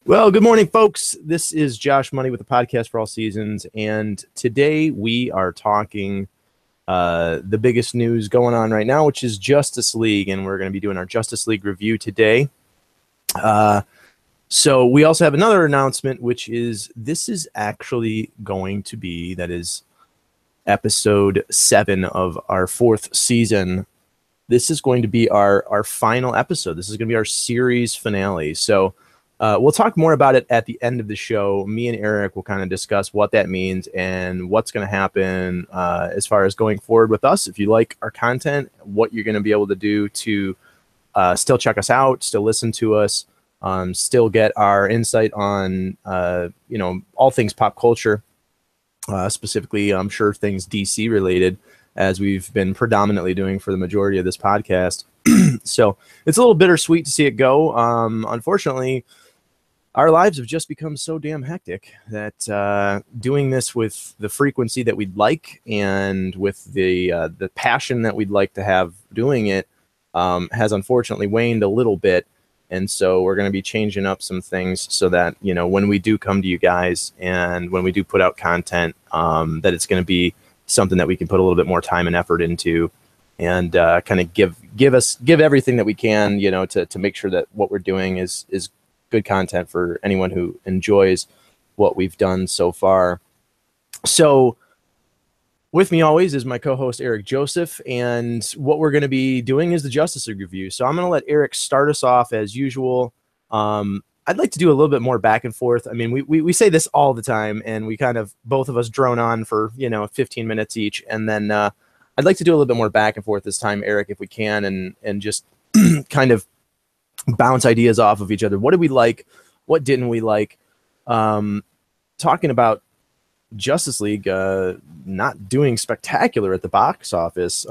Well, good morning, folks. This is Josh Money with the Podcast for All Seasons, and today we are talking the biggest news going on right now, which is Justice League, and we're going to be doing our Justice League review today. So we also have another announcement, which is this is actually going to be, that is episode 7 of our 4th season. This is going to be our final episode. This is going to be our series finale. So we'll talk more about it at the end of the show. Me and Eric will kind of discuss what that means and what's going to happen as far as going forward with us. If you like our content, what you're going to be able to do to still check us out, still listen to us, still get our insight on, all things pop culture, specifically, I'm sure things DC related, as we've been predominantly doing for the majority of this podcast. So it's a little bittersweet to see it go. Unfortunately, our lives have just become so damn hectic that doing this with the frequency that we'd like and with the passion that we'd like to have doing it has unfortunately waned a little bit. And so we're going to be changing up some things so that, when we do come to you guys and when we do put out content, that it's going to be something that we can put a little bit more time and effort into and kind of give everything that we can, to make sure that what we're doing is good content for anyone who enjoys what we've done so far. So with me always is my co-host Eric Joseph, and what we're going to be doing is the Justice League review. So I'm going to let Eric start us off as usual. I'd like to do a little bit more back and forth. I mean, we say this all the time, and we kind of, both of us drone on for 15 minutes each, and then I'd like to do a little bit more back and forth this time, Eric, if we can, and just kind of bounce ideas off of each other. What did we like? What didn't we like? Talking about Justice League not doing spectacular at the box office.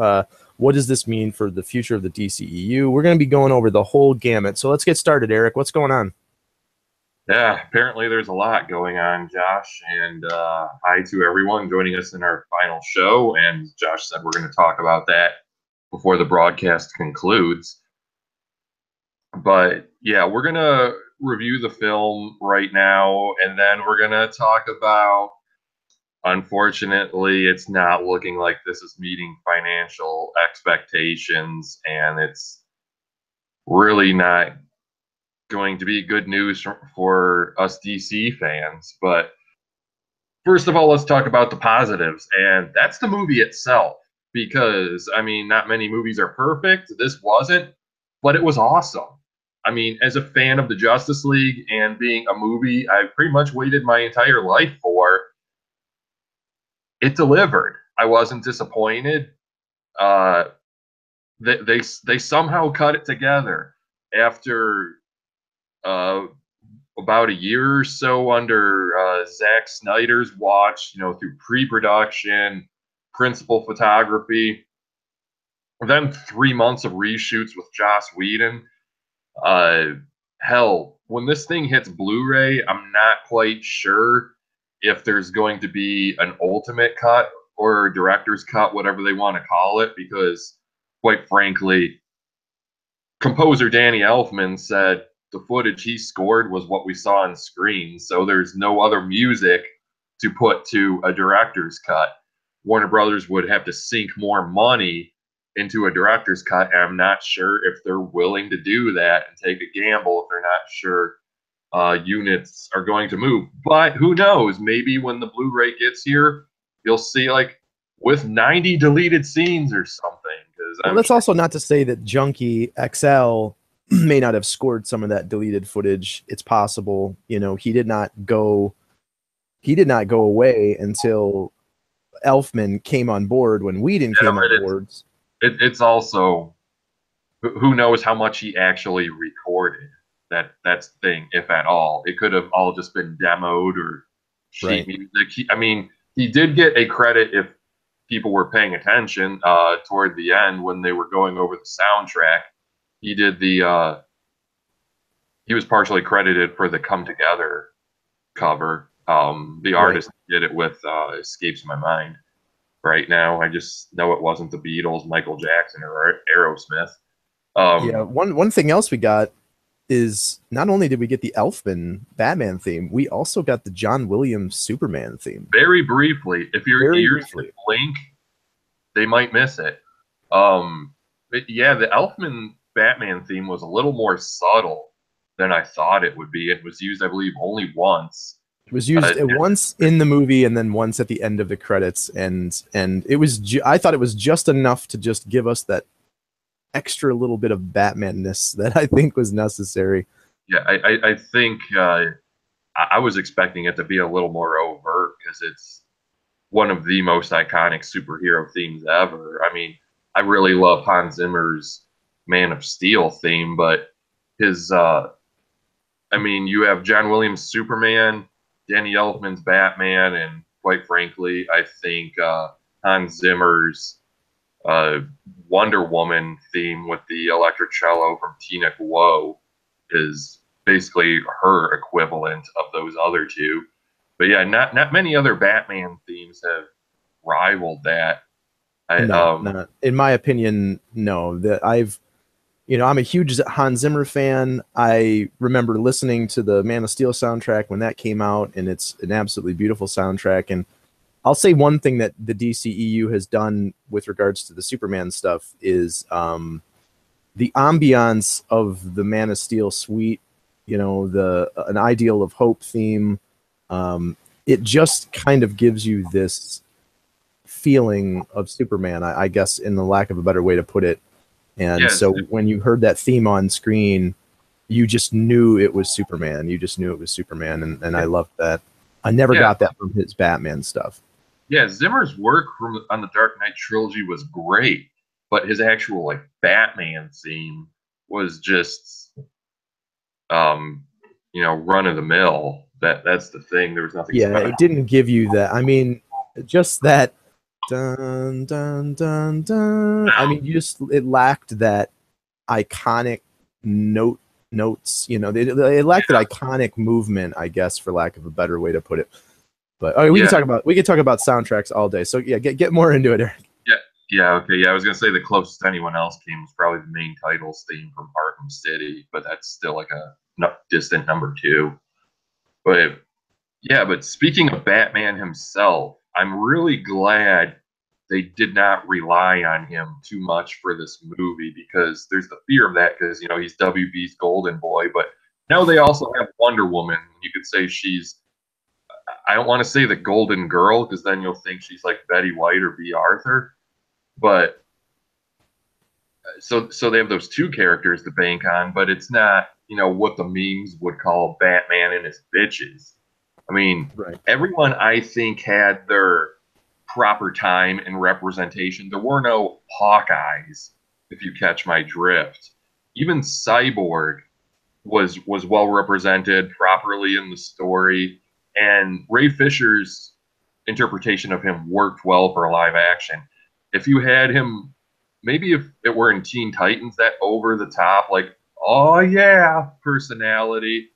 What does this mean for the future of the DCEU? We're going to be going over the whole gamut. So let's get started, Eric. What's going on? Yeah, apparently there's a lot going on, Josh. And hi to everyone joining us in our final show. And Josh said we're going to talk about that before the broadcast concludes. But yeah, we're going to review the film right now, and then we're going to talk about, unfortunately, it's not looking like this is meeting financial expectations, and it's really not going to be good news for us DC fans. But first of all, let's talk about the positives, and that's the movie itself. Because, I mean, not many movies are perfect. This wasn't, but it was awesome. I mean, as a fan of the Justice League and being a movie I've pretty much waited my entire life for, it delivered. I wasn't disappointed. They somehow cut it together after about a year or so under Zack Snyder's watch, through pre-production, principal photography, then 3 months of reshoots with Joss Whedon. Hell, when this thing hits Blu-ray, I'm not quite sure if there's going to be an ultimate cut or director's cut, whatever they want to call it, because quite frankly, composer Danny Elfman said the footage he scored was what we saw on screen, so there's no other music to put to a director's cut. Warner Brothers would have to sink more money into a director's cut, and I'm not sure if they're willing to do that and take a gamble if they're not sure units are going to move. But who knows? Maybe when the Blu-ray gets here, you'll see with 90 deleted scenes or something. Well, that's also not to say that Junkie XL may not have scored some of that deleted footage. It's possible. He did not go away until Elfman came on board. When Whedon came on board, it's also, who knows how much he actually recorded. That's the thing, if at all. It could have all just been demoed or sheet music. He did get a credit if people were paying attention toward the end when they were going over the soundtrack. He did he was partially credited for the Come Together cover. The artist did it with escapes my mind right now. I just know it wasn't the Beatles, Michael Jackson, or Aerosmith. One thing else we got is not only did we get the Elfman Batman theme, we also got the John Williams Superman theme. Very briefly, if your ears blink, they might miss it. But yeah, the Elfman Batman theme was a little more subtle than I thought it would be. It was used, I believe, only once. It was used once in the movie and then once at the end of the credits, and it was I thought it was just enough to just give us that extra little bit of Batman-ness that I think was necessary. Yeah, I think I was expecting it to be a little more overt because it's one of the most iconic superhero themes ever. I mean, I really love Hans Zimmer's Man of Steel theme, but his, I mean, you have John Williams' Superman, Danny Elfman's Batman, and quite frankly, I think Hans Zimmer's Wonder Woman theme with the electric cello from Tina Kuo is basically her equivalent of those other two. But yeah, not many other Batman themes have rivaled that. No, in my opinion, no. That I'm a huge Hans Zimmer fan. I remember listening to the Man of Steel soundtrack when that came out, and it's an absolutely beautiful soundtrack. And I'll say one thing that the DCEU has done with regards to the Superman stuff is the ambiance of the Man of Steel suite, an Ideal of Hope theme. It just kind of gives you this feeling of Superman, I guess, in the lack of a better way to put it. And yes, so when you heard that theme on screen, you just knew it was Superman. You just knew it was Superman, and I loved that. I never got that from his Batman stuff. Yeah, Zimmer's work on the Dark Knight trilogy was great, but his actual Batman theme was just run of the mill. That's the thing. There was nothing special. It didn't give you that. I mean, just that dun dun dun dun. I mean, it lacked that iconic notes. It lacked that iconic movement, I guess, for lack of a better way to put it. But we can talk about soundtracks all day. So yeah, get more into it, Eric. Okay. I was gonna say the closest anyone else came was probably the main titles theme from Arkham City, but that's still like a distant number 2. But speaking of Batman himself, I'm really glad they did not rely on him too much for this movie, because there's the fear of that, because he's WB's golden boy, but now they also have Wonder Woman. You could say she's, I don't want to say the golden girl, because then you'll think she's like Betty White or B. Arthur, but so they have those two characters to bank on, but it's not what the memes would call Batman and his bitches. I mean, Everyone, I think, had their proper time and representation. There were no Hawkeyes, if you catch my drift. Even Cyborg was well represented properly in the story, and Ray Fisher's interpretation of him worked well for live action. If you had him, maybe if it were in Teen Titans, that over the top, like, oh yeah, personality,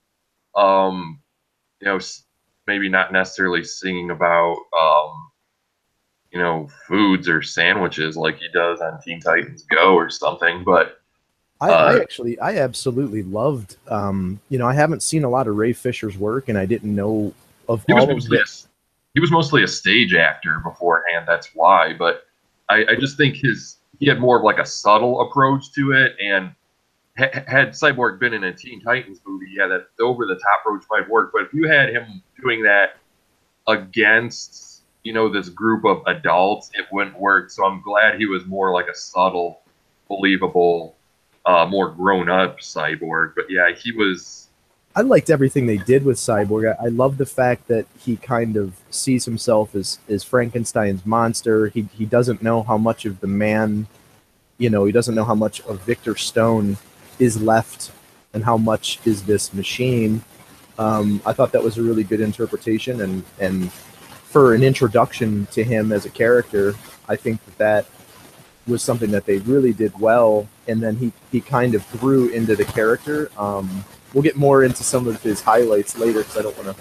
maybe not necessarily singing about foods or sandwiches like he does on Teen Titans Go or something. But I absolutely loved. I haven't seen a lot of Ray Fisher's work, and I didn't know of he was mostly a stage actor beforehand. That's why. But I just think he had more of like a subtle approach to it, and had Cyborg been in a Teen Titans movie, that over the top approach might work. But if you had him doing that against this group of adults, it wouldn't work. So I'm glad he was more like a subtle, believable, more grown-up Cyborg. But yeah, he was. I liked everything they did with Cyborg. I love the fact that he kind of sees himself as Frankenstein's monster. He doesn't know how much of the man, he doesn't know how much of Victor Stone is left and how much is this machine. I thought that was a really good interpretation, and for an introduction to him as a character, I think that was something that they really did well. And then he kind of grew into the character. We'll get more into some of his highlights later, because I don't want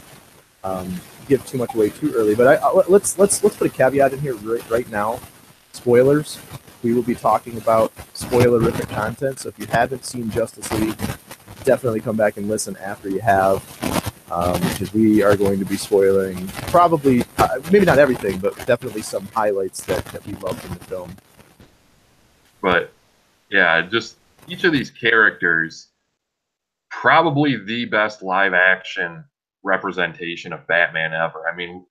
to give too much away too early. But let's put a caveat in here right now. Spoilers. We will be talking about spoilerific content. So if you haven't seen Justice League, definitely come back and listen after you have, because we are going to be spoiling probably, maybe not everything, but definitely some highlights that we loved in the film. But yeah, just each of these characters, probably the best live action representation of Batman ever. I mean,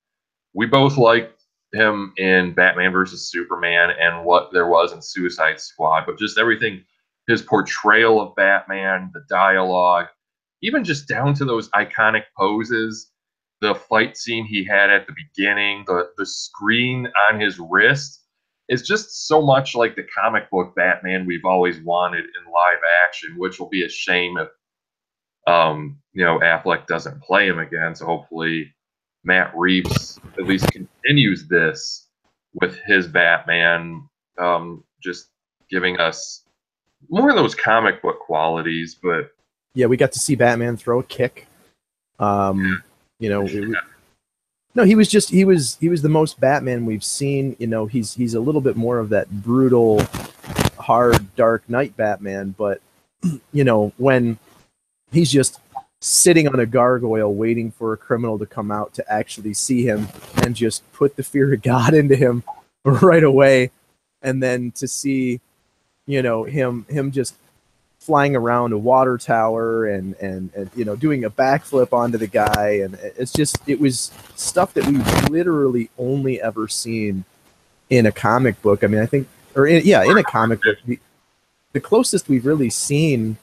we both liked him in Batman versus Superman and what there was in Suicide Squad, but just everything, his portrayal of Batman, the dialogue, even just down to those iconic poses, the fight scene he had at the beginning, the screen on his wrist is just so much like the comic book Batman we've always wanted in live action, which will be a shame if Affleck doesn't play him again. So hopefully Matt Reeves at least continues this with his Batman, just giving us more of those comic book qualities. But yeah, we got to see Batman throw a kick. No, he was the most Batman we've seen. He's a little bit more of that brutal, hard, Dark Knight Batman, but when he's just sitting on a gargoyle waiting for a criminal to come out to actually see him and just put the fear of God into him right away, and then to see him just flying around a water tower and doing a backflip onto the guy, and it was stuff that we've literally only ever seen in a comic book. I mean, I think, in a comic book, the closest we've really seen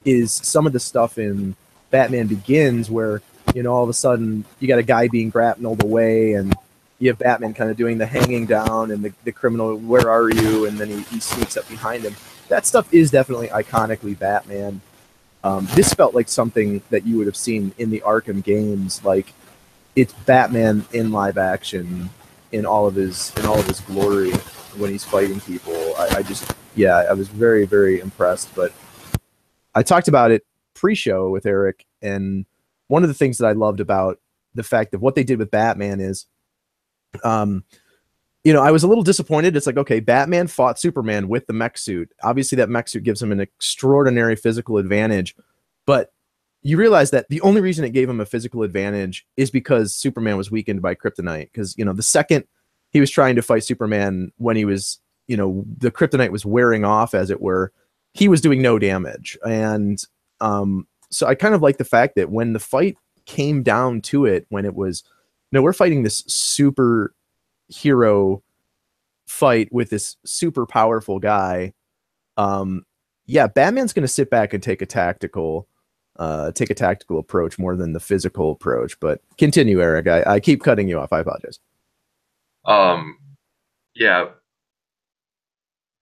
is some of the stuff in Batman Begins, where all of a sudden you got a guy being grappled away, and you have Batman kind of doing the hanging down, and the criminal, where are you? And then he sneaks up behind him. That stuff is definitely iconically Batman. This felt like something that you would have seen in the Arkham games. Like, it's Batman in live action in all of his glory when he's fighting people. I was very, very impressed. But I talked about it pre-show with Eric, and one of the things that I loved about the fact of what they did with Batman is, I was a little disappointed. It's like, okay, Batman fought Superman with the mech suit. Obviously, that mech suit gives him an extraordinary physical advantage, but you realize that the only reason it gave him a physical advantage is because Superman was weakened by kryptonite. Because, the second he was trying to fight Superman, when he was, the kryptonite was wearing off, as it were, he was doing no damage. And so I kind of like the fact that when the fight came down to it, when it was, we're fighting this super hero fight with this super powerful guy. Batman's going to sit back and take a tactical approach more than the physical approach. But continue, Eric. I keep cutting you off. I apologize.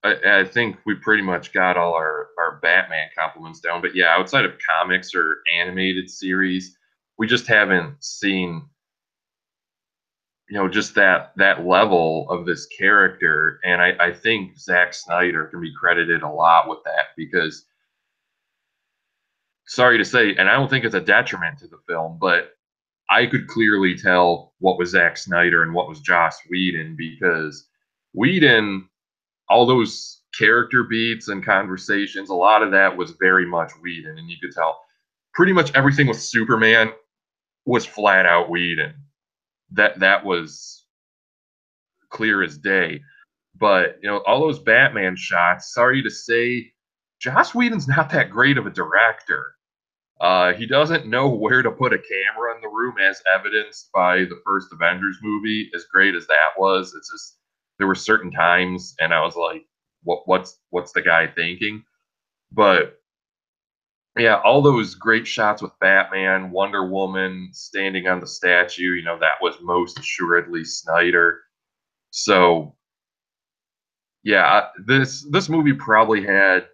I think we pretty much got all our Batman compliments down. But yeah, outside of comics or animated series, we just haven't seen just that level of this character. And I think Zack Snyder can be credited a lot with that, because, sorry to say, and I don't think it's a detriment to the film, but I could clearly tell what was Zack Snyder and what was Joss Whedon, because Whedon, all those character beats and conversations, a lot of that was very much Whedon, and you could tell pretty much everything with Superman was flat out Whedon. That was clear as day. But all those Batman shots, sorry to say, Joss Whedon's not that great of a director. He doesn't know where to put a camera in the room, as evidenced by the first Avengers movie. As great as that was, it's just, there were certain times, and I was like, what's the guy thinking? But yeah, all those great shots with Batman, Wonder Woman standing on the statue, that was most assuredly Snyder. So yeah, this movie probably had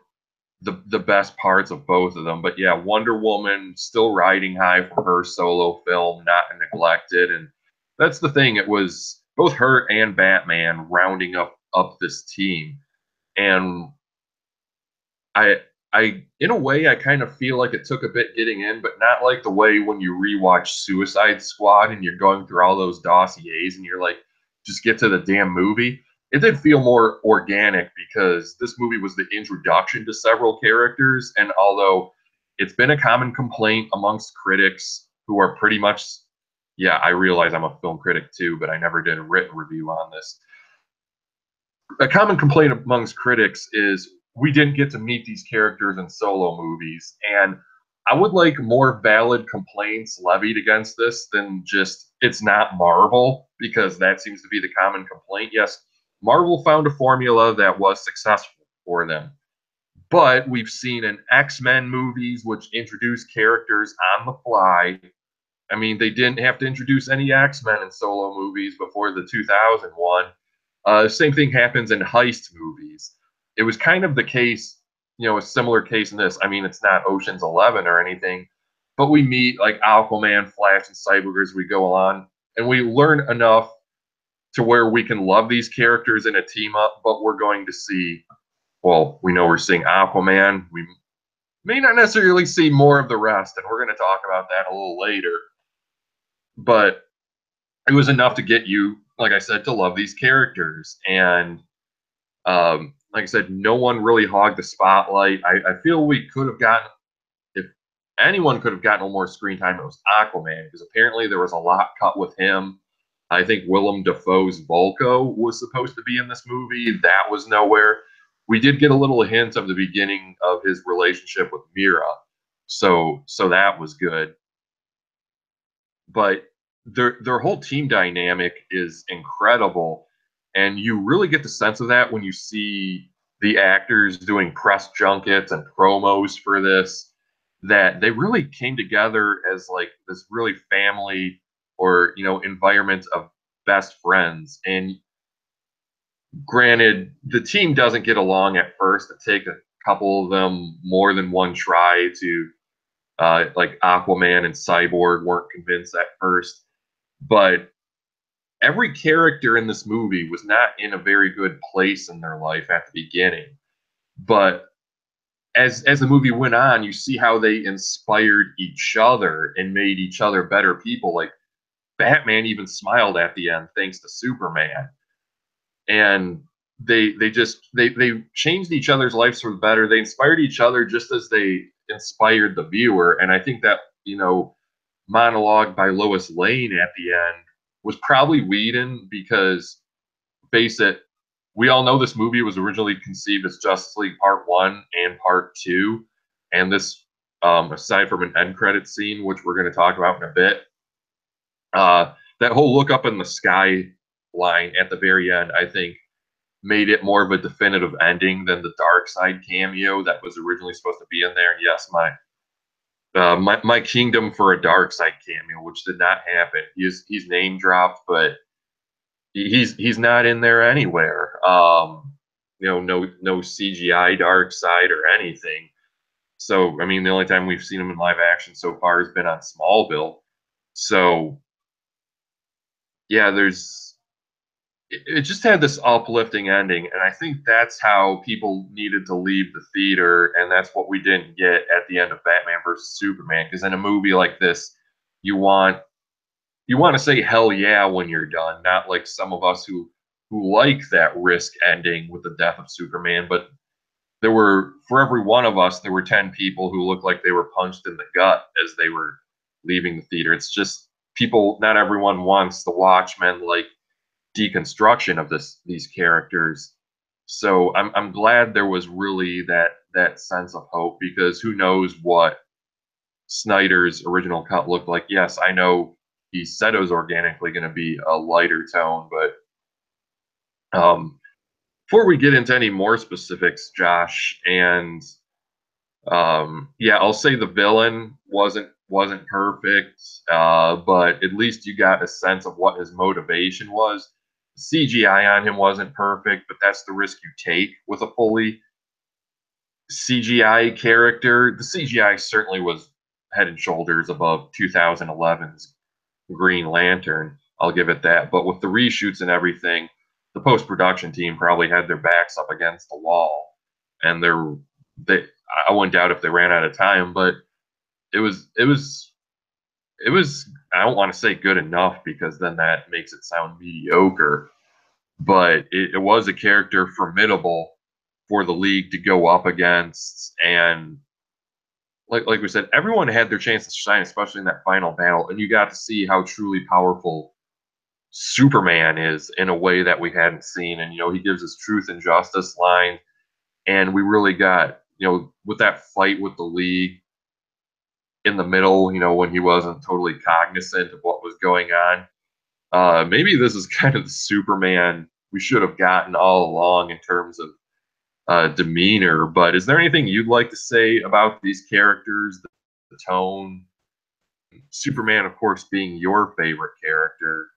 the best parts of both of them. But yeah, Wonder Woman still riding high for her solo film, not neglected. And that's the thing, it was both her and Batman rounding up this team. And I in a way, I kind of feel like it took a bit getting in, but not like the way when you rewatch Suicide Squad and you're going through all those dossiers and you're like, just get to the damn movie. It did feel more organic, because this movie was the introduction to several characters, and although it's been a common complaint amongst critics who are pretty much, yeah, I realize I'm a film critic too, but I never did a written review on this. A common complaint amongst critics is we didn't get to meet these characters in solo movies. And I would like more valid complaints levied against this than just it's not Marvel, because that seems to be the common complaint. Yes, Marvel found a formula that was successful for them. But we've seen in X-Men movies, which introduce characters on the fly. I mean, they didn't have to introduce any X-Men in solo movies before the 2001. Same thing happens in heist movies. It was kind of the case, a similar case in this. I mean, it's not Ocean's 11 or anything, but we meet like Aquaman, Flash, and Cyborg as we go on, and we learn enough to where we can love these characters in a team up, but we're going to see, well, we know we're seeing Aquaman. We may not necessarily see more of the rest, and we're going to talk about that a little later. But it was enough to get you, like I said, to love these characters. And like I said, no one really hogged the spotlight. I feel we could have gotten, if anyone could have gotten a little more screen time, it was Aquaman, because apparently there was a lot cut with him. I think Willem Dafoe's Volko was supposed to be in this movie. That was nowhere. We did get a little hint of the beginning of his relationship with Mira, so that was good. But their whole team dynamic is incredible, and you really get the sense of that when you see the actors doing press junkets and promos for this, that they really came together as like this really family or environment of best friends. And granted, the team doesn't get along at first. It take a couple of them more than one try to like Aquaman and Cyborg weren't convinced at first, but every character in this movie was not in a very good place in their life at the beginning. But as the movie went on, you see how they inspired each other and made each other better people. Like Batman even smiled at the end thanks to Superman. And they changed each other's lives for the better. They inspired each other just as they inspired the viewer. And I think that, monologue by Lois Lane at the end was probably Whedon, because face it, we all know this movie was originally conceived as Justice League Part 1 and Part 2. And this, aside from an end credit scene, which we're going to talk about in a bit, that whole look up in the sky line at the very end, I think, made it more of a definitive ending than the Darkseid cameo that was originally supposed to be in there. And yes, my kingdom for a Darkseid cameo, which did not happen. He's name dropped, but he's not in there anywhere. No CGI Darkseid or anything. So I mean, the only time we've seen him in live action so far has been on Smallville. So yeah, it just had this uplifting ending, and I think that's how people needed to leave the theater, and that's what we didn't get at the end of Batman versus Superman. Because in a movie like this, you want to say hell yeah when you're done, not like some of us who like that risk ending with the death of Superman. But for every one of us, there were 10 people who looked like they were punched in the gut as they were leaving the theater. It's just people, not everyone wants the Watchmen like deconstruction of these characters. So I'm glad there was really that sense of hope, because who knows what Snyder's original cut looked like. Yes, I know he said it was organically going to be a lighter tone, but before we get into any more specifics, Josh, and yeah, I'll say the villain wasn't perfect, but at least you got a sense of what his motivation was. CGI on him wasn't perfect, but that's the risk you take with a fully CGI character. The CGI certainly was head and shoulders above 2011's Green Lantern. I'll give it that. But with the reshoots and everything, the post-production team probably had their backs up against the wall, and I wouldn't doubt if they ran out of time, but it was I don't want to say good enough, because then that makes it sound mediocre, but it was a character formidable for the league to go up against. And like we said, everyone had their chance to shine, especially in that final battle, and you got to see how truly powerful Superman is in a way that we hadn't seen. And he gives us truth and justice line, and we really got with that fight with the League in the middle, when he wasn't totally cognizant of what was going on. Maybe this is kind of the Superman we should have gotten all along in terms of demeanor. But is there anything you'd like to say about these characters, the tone? Superman, of course, being your favorite character.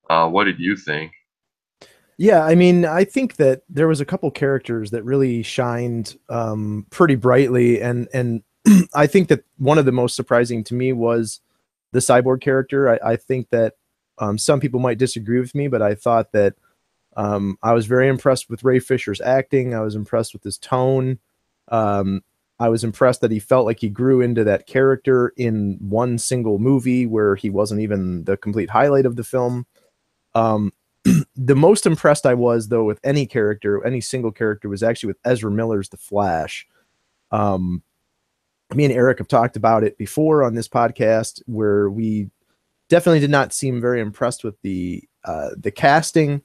What did you think? Yeah, I mean, I think that there was a couple characters that really shined pretty brightly, and I think that one of the most surprising to me was the Cyborg character. I think that some people might disagree with me, but I thought that I was very impressed with Ray Fisher's acting. I was impressed with his tone. Um, I was impressed that he felt like he grew into that character in one single movie where he wasn't even the complete highlight of the film. Um, the most impressed I was, though, with any character, any single character, was actually with Ezra Miller's The Flash. Um, Me and Eric have talked about it before on this podcast, where we definitely did not seem very impressed with the casting.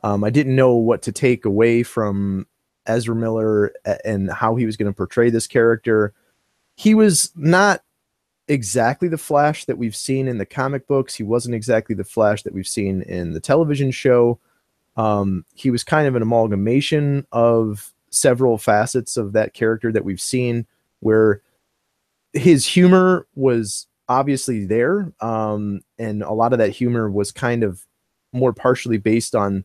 I didn't know what to take away from Ezra Miller and how he was going to portray this character. He was not exactly the Flash that we've seen in the comic books. He wasn't exactly the Flash that we've seen in the television show. He was kind of an amalgamation of several facets of that character that we've seen, where his humor was obviously there. And a lot of that humor was kind of more partially based on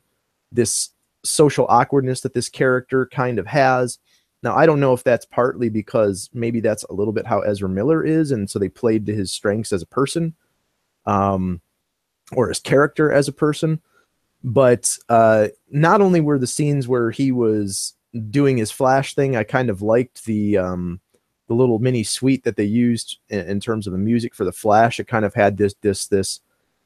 this social awkwardness that this character kind of has. Now, I don't know if that's partly because maybe that's a little bit how Ezra Miller is, and so they played to his strengths as a person, um, or his character as a person. But not only were the scenes where he was doing his Flash thing, I kind of liked the little mini suite that they used in terms of the music for the Flash. It kind of had this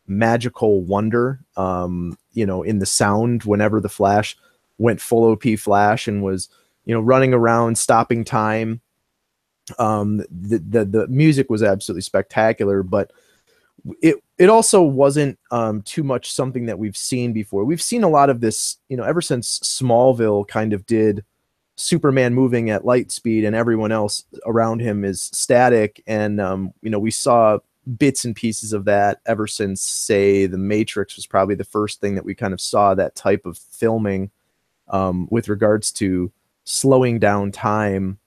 magical wonder, in the sound whenever the Flash went full OP Flash and was, running around, stopping time. The music was absolutely spectacular, but it also wasn't too much something that we've seen before. We've seen a lot of this, ever since Smallville kind of did Superman moving at light speed and everyone else around him is static. And, we saw bits and pieces of that ever since, say, The Matrix was probably the first thing that we kind of saw that type of filming with regards to slowing down time.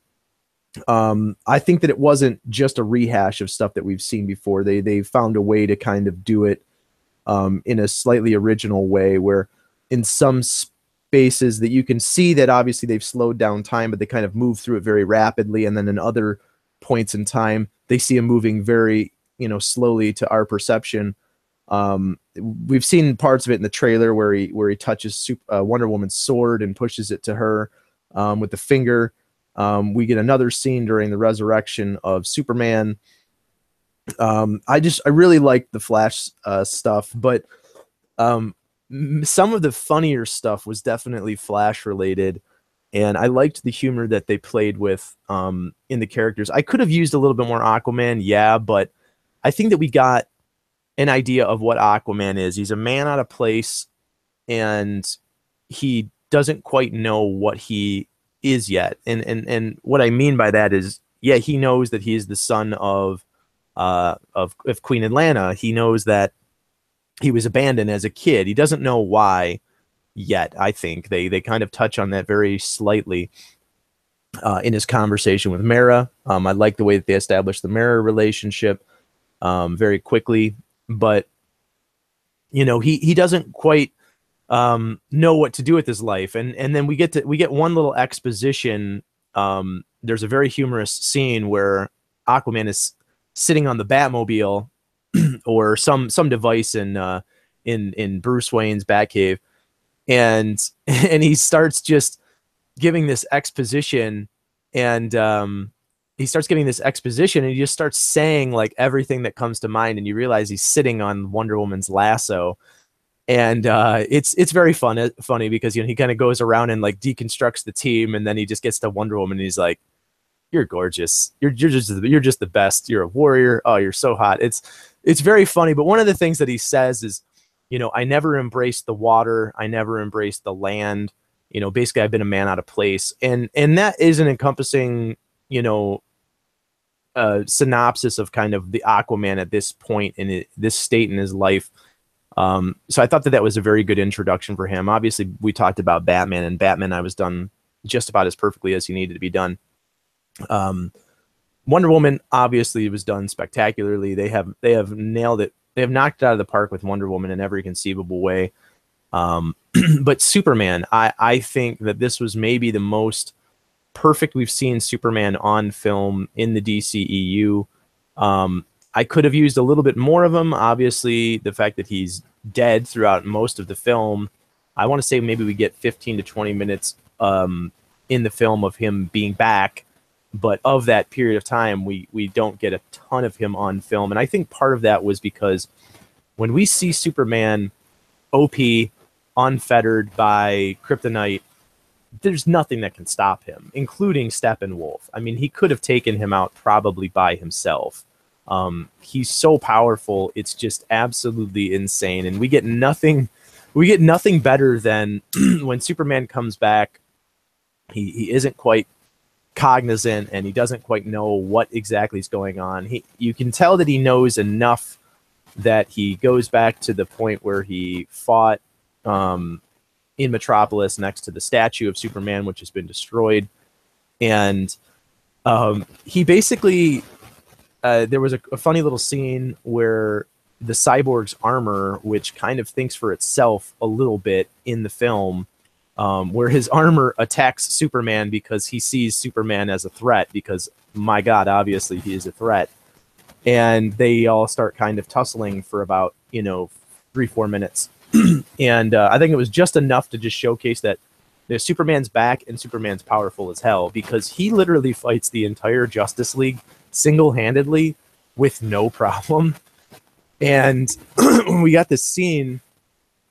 I think that it wasn't just a rehash of stuff that we've seen before. They found a way to kind of do it in a slightly original way, where in some spaces that you can see that obviously they've slowed down time, but they kind of move through it very rapidly. And then in other points in time, they see him moving very, slowly to our perception. We've seen parts of it in the trailer where he touches Wonder Woman's sword and pushes it to her with the finger. We get another scene during the resurrection of Superman. I really liked the Flash stuff, but some of the funnier stuff was definitely Flash related, and I liked the humor that they played with in the characters. I could have used a little bit more Aquaman, yeah, but I think that we got an idea of what Aquaman is. He's a man out of place, and he doesn't quite know what he is yet. And what I mean by that is, yeah, he knows that he's the son of Queen Atlanta. He knows that he was abandoned as a kid. He doesn't know why yet. I think they kind of touch on that very slightly in his conversation with Mara. I like the way that they established the Mara relationship very quickly, but he doesn't quite know what to do with his life, and then we get one little exposition. There's a very humorous scene where Aquaman is sitting on the Batmobile or some device in Bruce Wayne's Batcave, and he starts just giving this exposition, and he just starts saying like everything that comes to mind, and you realize he's sitting on Wonder Woman's lasso. And it's very funny because he kind of goes around and like deconstructs the team, and then he just gets to Wonder Woman and he's like, you're gorgeous. You're just the best. You're a warrior. Oh, you're so hot. It's very funny. But one of the things that he says is, you know, I never embraced the water. I never embraced the land. You know, basically, I've been a man out of place, and that is an encompassing, you know, synopsis of kind of the Aquaman at this point in this state in his life. So I thought that that was a very good introduction for him. Obviously, we talked about Batman, and Batman I was done just about as perfectly as he needed to be done. Wonder Woman obviously was done spectacularly. They have nailed it. They have knocked it out of the park with Wonder Woman in every conceivable way. But Superman, I think that this was maybe the most perfect we've seen Superman on film in the DCEU. I could have used a little bit more of him. Obviously, the fact that he's dead throughout most of the film, I want to say maybe we get 15 to 20 minutes in the film of him being back. But of that period of time, we don't get a ton of him on film. And I think part of that was because when we see Superman OP, unfettered by kryptonite, there's nothing that can stop him, including Steppenwolf. I mean, he could have taken him out probably by himself. He's so powerful. It's just absolutely insane. And we get nothing better than when Superman comes back. He isn't quite cognizant and he doesn't quite know what exactly is going on. You can tell that he knows enough that he goes back to the point where he fought in Metropolis next to the statue of Superman, which has been destroyed. And he basically, there was a funny little scene where the Cyborg's armor, which kind of thinks for itself a little bit in the film, where his armor attacks Superman because he sees Superman as a threat, because, my God, obviously he is a threat. And they all start kind of tussling for about, 3-4 minutes. And I think it was just enough to just showcase that Superman's back and Superman's powerful as hell, because he literally fights the entire Justice League single-handedly with no problem. And we got this scene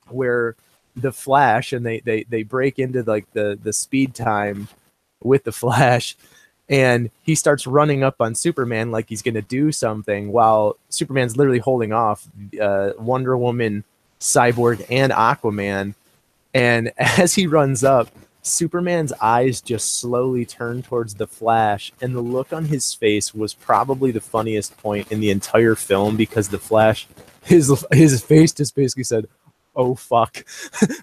where the Flash, and they break into like the speed time with the Flash, and he starts running up on Superman like he's going to do something, while Superman's literally holding off Wonder Woman, Cyborg, and Aquaman. And as he runs up, Superman's eyes just slowly turn towards the Flash, and the look on his face was probably the funniest point in the entire film, because the Flash, his face just basically said, "Oh fuck,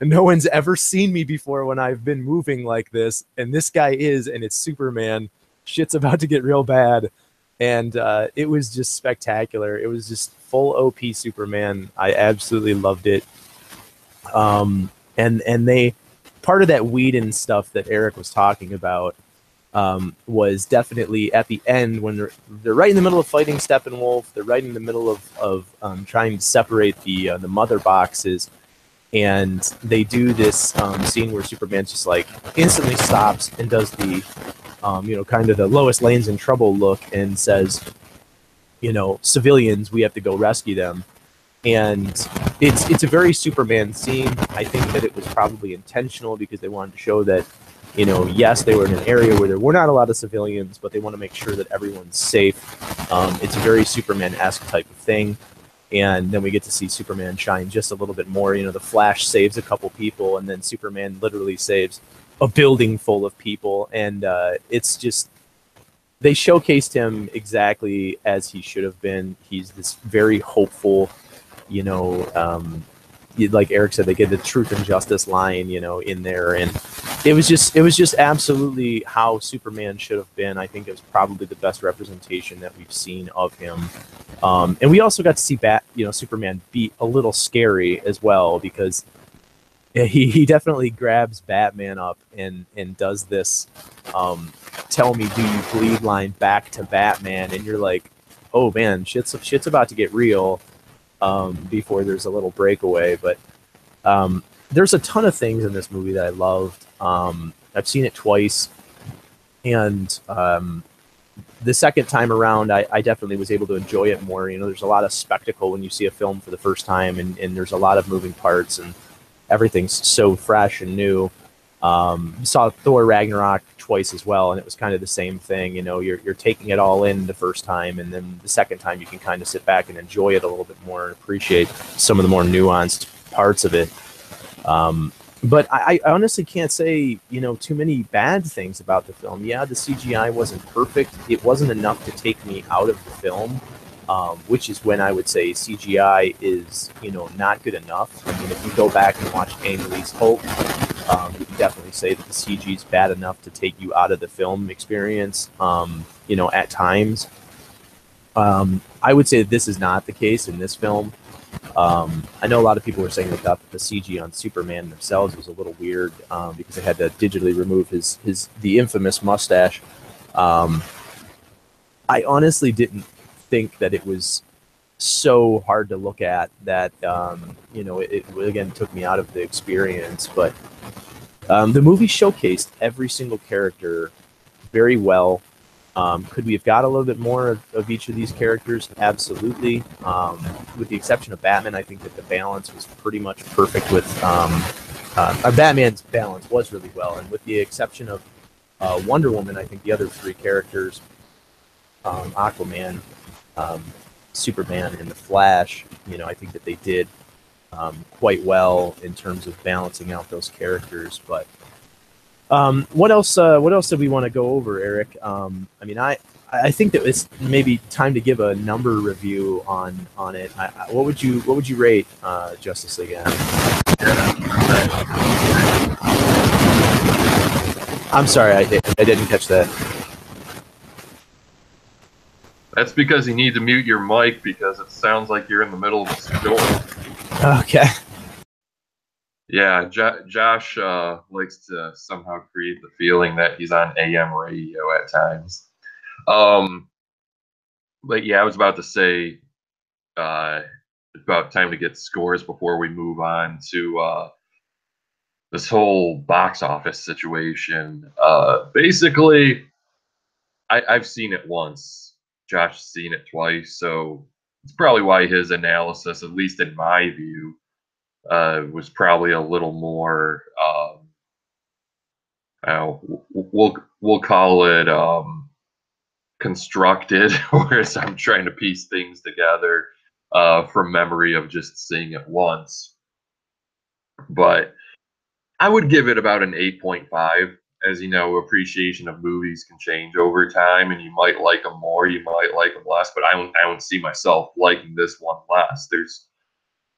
no one's ever seen me before when I've been moving like this, and this guy is, and it's Superman. Shit's about to get real bad." And it was just spectacular. It was just full OP Superman. I absolutely loved it. And they, part of that Whedon stuff that Eric was talking about was definitely at the end when they're right in the middle of fighting Steppenwolf. They're right in the middle of trying to separate the mother boxes, and they do this scene where Superman just like instantly stops and does the kind of the Lois Lane's in trouble look and says, civilians, we have to go rescue them. And it's a very Superman scene. I think that it was probably intentional because they wanted to show that, yes, they were in an area where there were not a lot of civilians, but they want to make sure that everyone's safe. It's a very Superman-esque type of thing. And then we get to see Superman shine just a little bit more. The Flash saves a couple people, and then Superman literally saves a building full of people. And it's just, they showcased him exactly as he should have been. He's this very hopeful, like Eric said, they get the truth and justice line, in there. And it was just absolutely how Superman should have been. I think it was probably the best representation that we've seen of him. And we also got to see Superman be a little scary as well, because he definitely grabs Batman up and does this "tell me, do you bleed" line back to Batman, and you're like, oh man, shit's about to get real. Before there's a little breakaway. But there's a ton of things in this movie that I loved. I've seen it twice, and the second time around, I definitely was able to enjoy it more. There's a lot of spectacle when you see a film for the first time, and there's a lot of moving parts, and everything's so fresh and new. Saw Thor Ragnarok twice as well, and it was kind of the same thing. You know, you're taking it all in the first time, and then the second time you can kind of sit back and enjoy it a little bit more and appreciate some of the more nuanced parts of it. But I honestly can't say, you know, too many bad things about the film. Yeah, the CGI wasn't perfect. It wasn't enough to take me out of the film, which is when I would say CGI is, you know, not good enough. I mean, if you go back and watch Ang Lee's Hulk, you can definitely say that the CG is bad enough to take you out of the film experience, you know, at times. I would say that this is not the case in this film. I know a lot of people were saying that the CG on Superman themselves was a little weird because they had to digitally remove the infamous mustache. I honestly didn't think that it was so hard to look at that you know, it again took me out of the experience. But the movie showcased every single character very well. Could we have got a little bit more of each of these characters? Absolutely. With the exception of Batman, I think that the balance was pretty much perfect with Batman's balance was really well. And with the exception of Wonder Woman, I think the other three characters, Aquaman, Superman, and the Flash, you know, I think that they did quite well in terms of balancing out those characters. But what else did we want to go over, Eric? I mean, I think that it's maybe time to give a number review on it. What would you rate Justice League at? I'm sorry, I didn't catch that. That's because you need to mute your mic because it sounds like you're in the middle of a storm. Okay. Yeah, Josh likes to somehow create the feeling that he's on AM radio at times. But yeah, I was about to say it's about time to get scores before we move on to this whole box office situation. Basically, I've seen it once. Josh has seen it twice, so it's probably why his analysis, at least in my view, was probably a little more. We'll call it constructed, whereas I'm trying to piece things together from memory of just seeing it once. But I would give it about an 8.5. As you know, appreciation of movies can change over time, and you might like them more, you might like them less. But I don't see myself liking this one less. There's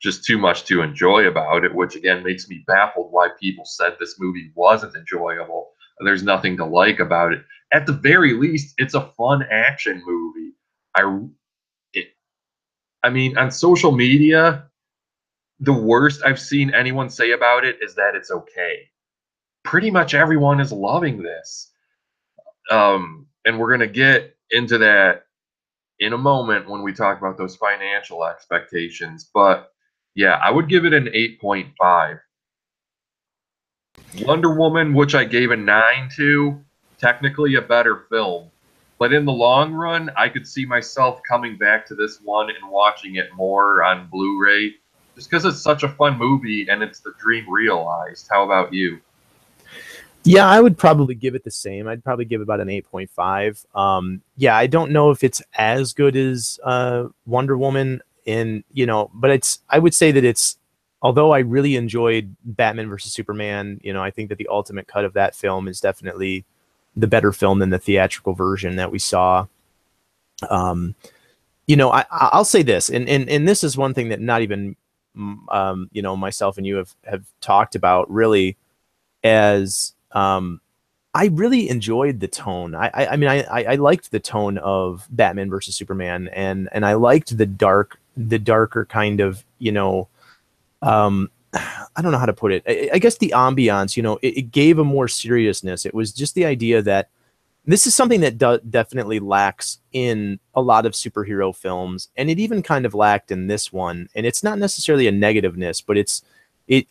just too much to enjoy about it, which again makes me baffled why people said this movie wasn't enjoyable and there's nothing to like about it. At the very least, it's a fun action movie. I mean, on social media, the worst I've seen anyone say about it is that it's okay. Pretty much everyone is loving this. And we're going to get into that in a moment when we talk about those financial expectations. But yeah, I would give it an 8.5. Wonder Woman, which I gave a 9 to, technically a better film. But in the long run, I could see myself coming back to this one and watching it more on Blu-ray just because it's such a fun movie and it's the dream realized. How about you? Yeah, I would probably give it the same. I'd probably give it about an 8.5. Yeah, I don't know if it's as good as Wonder Woman, but I would say that it's, although I really enjoyed Batman versus Superman, I think that the ultimate cut of that film is definitely the better film than the theatrical version that we saw. I'll say this, and this is one thing that not even myself and you have talked about really, as I really enjoyed the tone. I mean, I liked the tone of Batman versus Superman, and I liked the darker kind of, I don't know how to put it. I guess the ambiance, it gave a more seriousness. It was just the idea that this is something that definitely lacks in a lot of superhero films, and it even kind of lacked in this one. And it's not necessarily a negativeness, but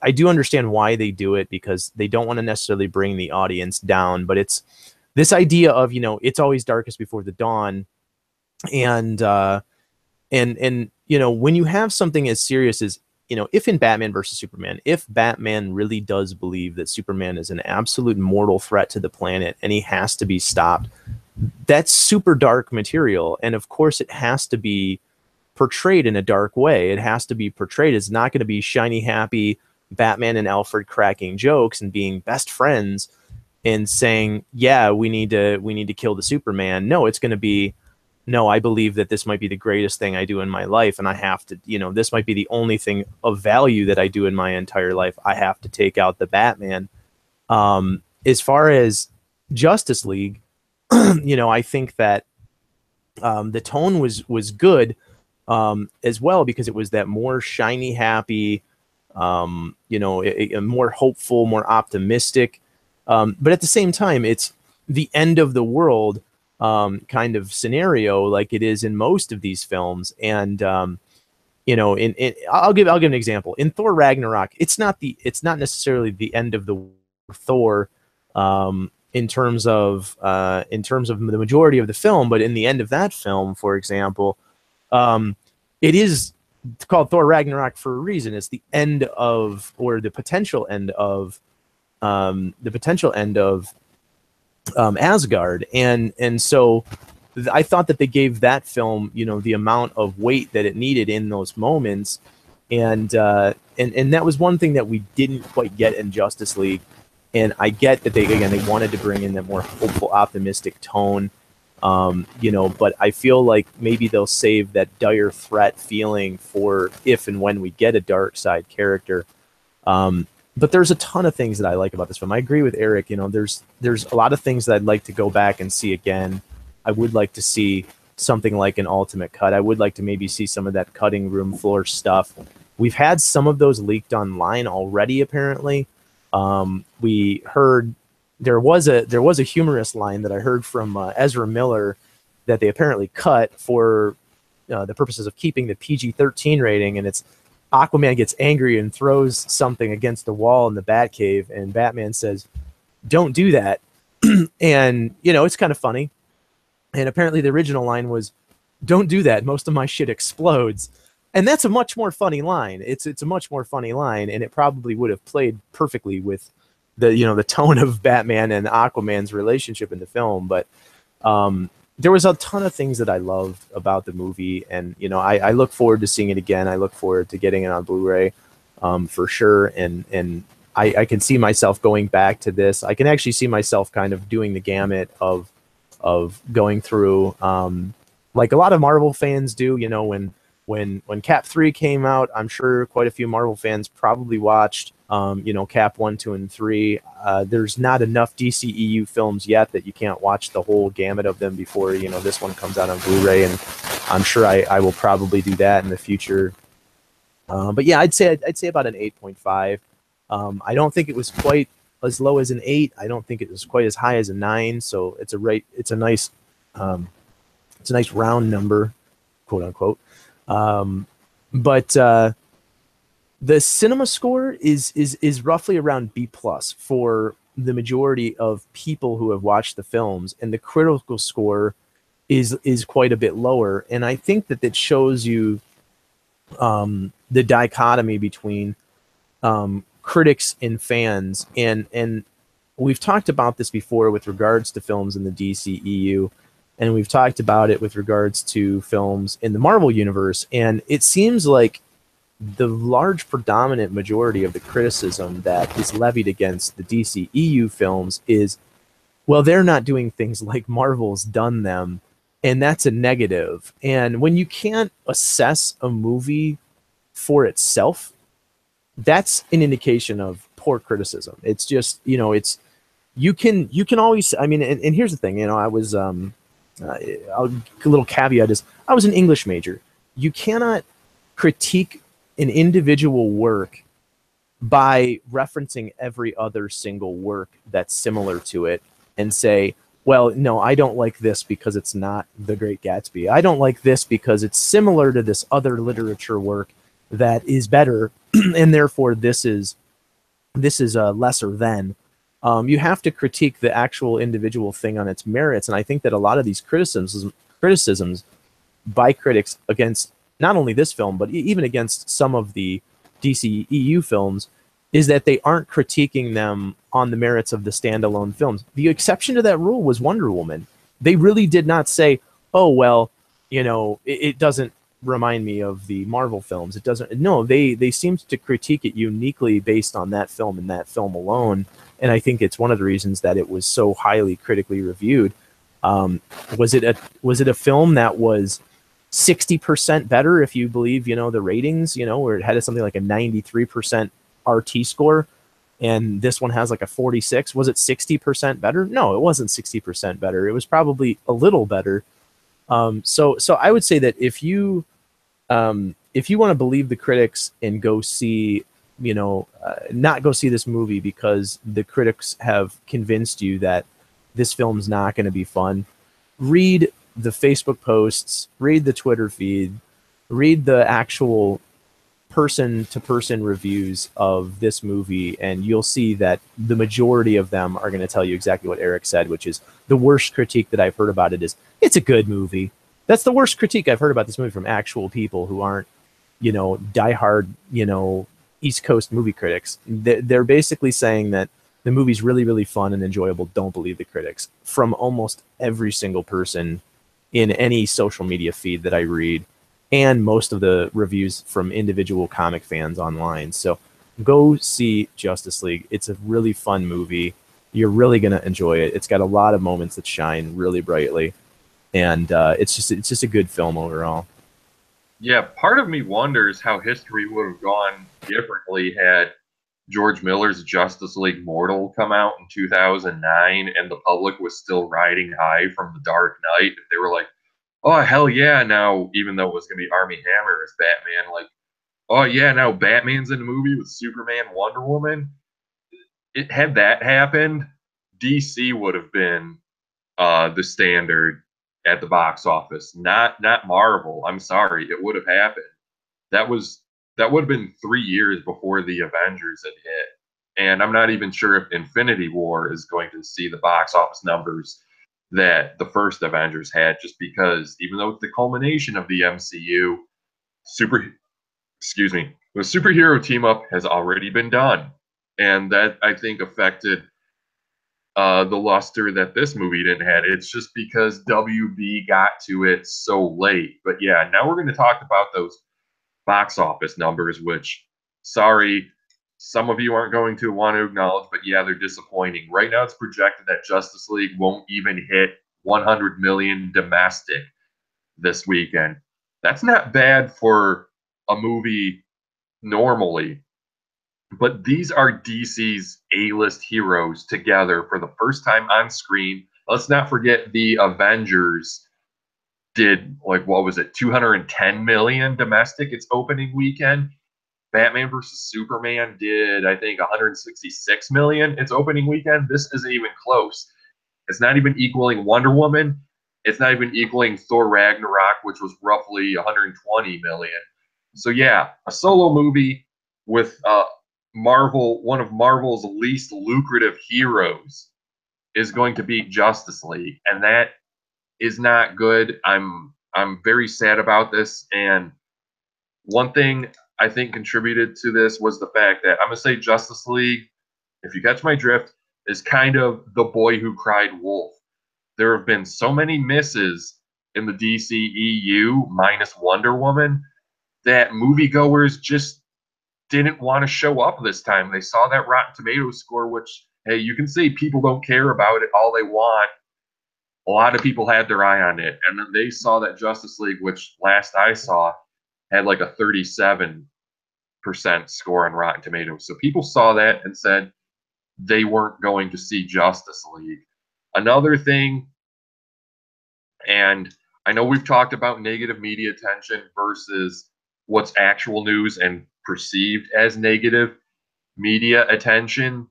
I do understand why they do it, because they don't want to necessarily bring the audience down. But it's this idea of, it's always darkest before the dawn, and when you have something as serious as if in Batman versus Superman, if Batman really does believe that Superman is an absolute mortal threat to the planet and he has to be stopped, that's super dark material. And of course, it has to be portrayed in a dark way. It has to be portrayed. It's not going to be shiny, happy Batman and Alfred cracking jokes and being best friends and saying, yeah, we need to kill the Superman. No, it's going to be, no, I believe that this might be the greatest thing I do in my life, and I have to, this might be the only thing of value that I do in my entire life. I have to take out the Batman. As far as Justice League, I think that the tone was good as well, because it was that more shiny, happy, a more hopeful, more optimistic. But at the same time, it's the end of the world kind of scenario, like it is in most of these films. And I'll give an example. In Thor Ragnarok, it's not necessarily the end of the Thor in terms of the majority of the film, but in the end of that film, for example, it is called Thor Ragnarok for a reason. It's the end of, or the potential end of Asgard, and so I thought that they gave that film, the amount of weight that it needed in those moments, and that was one thing that we didn't quite get in Justice League. And I get that they wanted to bring in that more hopeful, optimistic tone, but I feel like maybe they'll save that dire threat feeling for if and when we get a dark side character. But there's a ton of things that I like about this film. I agree with Eric. There's a lot of things that I'd like to go back and see again. I would like to see something like an ultimate cut. I would like to maybe see some of that cutting room floor stuff. We've had some of those leaked online already, apparently. We heard there was a humorous line that I heard from Ezra Miller that they apparently cut for the purposes of keeping the PG-13 rating, and it's Aquaman gets angry and throws something against the wall in the Batcave, and Batman says, "Don't do that." And it's kind of funny. And apparently the original line was, "Don't do that. Most of my shit explodes." And that's a much more funny line. It's a much more funny line, and it probably would have played perfectly with the tone of Batman and Aquaman's relationship in the film. But there was a ton of things that I loved about the movie, and I look forward to seeing it again. I look forward to getting it on Blu-ray for sure, and I can see myself going back to this. I can actually see myself kind of doing the gamut of going through like a lot of Marvel fans do. When Cap 3 came out, I'm sure quite a few Marvel fans probably watched, Cap 1, 2, and 3. There's not enough DCEU films yet that you can't watch the whole gamut of them before, this one comes out on Blu-ray, and I'm sure I will probably do that in the future. But yeah, I'd say about an 8.5. I don't think it was quite as low as an 8. I don't think it was quite as high as a 9. So it's a nice round number, quote unquote. But the cinema score is roughly around B+ for the majority of people who have watched the films, and the critical score is quite a bit lower. And I think that shows you the dichotomy between critics and fans, and we've talked about this before with regards to films in the DCEU. And we've talked about it with regards to films in the Marvel Universe. And it seems like the large predominant majority of the criticism that is levied against the DCEU films is, well, they're not doing things like Marvel's done them. And that's a negative. And when you can't assess a movie for itself, that's an indication of poor criticism. It's just, you can always, I mean, and here's the thing, I was, a little caveat is I was an English major. You cannot critique an individual work by referencing every other single work that's similar to it and say, well, no, I don't like this because it's not The Great Gatsby. I don't like this because it's similar to this other literature work that is better, and therefore this is lesser than. You have to critique the actual individual thing on its merits, and I think that a lot of these criticisms by critics against not only this film, but even against some of the DCEU films is that they aren't critiquing them on the merits of the standalone films. The exception to that rule was Wonder Woman. They really did not say, "Oh well, it doesn't remind me of the Marvel films." It doesn't. No, they seemed to critique it uniquely based on that film and that film alone. And I think it's one of the reasons that it was so highly critically reviewed. Was it a film that was 60% better if you believe the ratings, where it had something like a 93% RT score, and this one has like a 46? Was it 60% better? No, it wasn't 60% better. It was probably a little better. So I would say that if you want to believe the critics and go see, not go see this movie because the critics have convinced you that this film's not going to be fun, read the Facebook posts, read the Twitter feed, read the actual person-to-person reviews of this movie, and you'll see that the majority of them are going to tell you exactly what Eric said, which is the worst critique that I've heard about it is, it's a good movie. That's the worst critique I've heard about this movie from actual people who aren't, diehard, East Coast movie critics. They're basically saying that the movie's really, really fun and enjoyable. Don't believe the critics. From almost every single person in any social media feed that I read, and most of the reviews from individual comic fans online. So go see Justice League. It's a really fun movie. You're really going to enjoy it. It's got a lot of moments that shine really brightly, and it's just a good film overall. Yeah, part of me wonders how history would have gone differently had George Miller's Justice League Mortal come out in 2009 and the public was still riding high from The Dark Knight. If they were like, oh, hell yeah, now, even though it was going to be Armie Hammer as Batman, like, oh yeah, now Batman's in the movie with Superman, Wonder Woman. Had that happened, DC would have been the standard at the box office, not Marvel. I'm sorry, it would have happened. That would have been 3 years before the Avengers had hit, and I'm not even sure if Infinity War is going to see the box office numbers that the first Avengers had, just because even though it's the culmination of the MCU, super excuse me, the superhero team up has already been done, and that I think affected the luster that this movie didn't have. It's just because WB got to it so late. But yeah, now we're going to talk about those box office numbers, which, sorry, some of you aren't going to want to acknowledge, but yeah, they're disappointing. Right now, it's projected that Justice League won't even hit 100 million domestic this weekend. That's not bad for a movie normally, but these are DC's A-list heroes together for the first time on screen. Let's not forget the Avengers did, like, what was it, 210 million domestic its opening weekend. Batman versus Superman did, I think, 166 million its opening weekend. This isn't even close. It's not even equaling Wonder Woman. It's not even equaling Thor Ragnarok, which was roughly 120 million. So yeah, a solo movie with one of Marvel's least lucrative heroes, is going to beat Justice League, and that is not good. I'm very sad about this, and one thing I think contributed to this was the fact that I'm gonna say Justice League, if you catch my drift, is kind of the boy who cried wolf. There have been so many misses in the DCEU minus Wonder Woman that moviegoers just didn't want to show up this time. They saw that Rotten Tomatoes score, which, hey, you can see people don't care about it all they want. A lot of people had their eye on it, and then they saw that Justice League, which last I saw had like a 37% score on Rotten Tomatoes. So people saw that and said they weren't going to see Justice League. Another thing, and I know we've talked about negative media attention versus what's actual news and perceived as negative media attention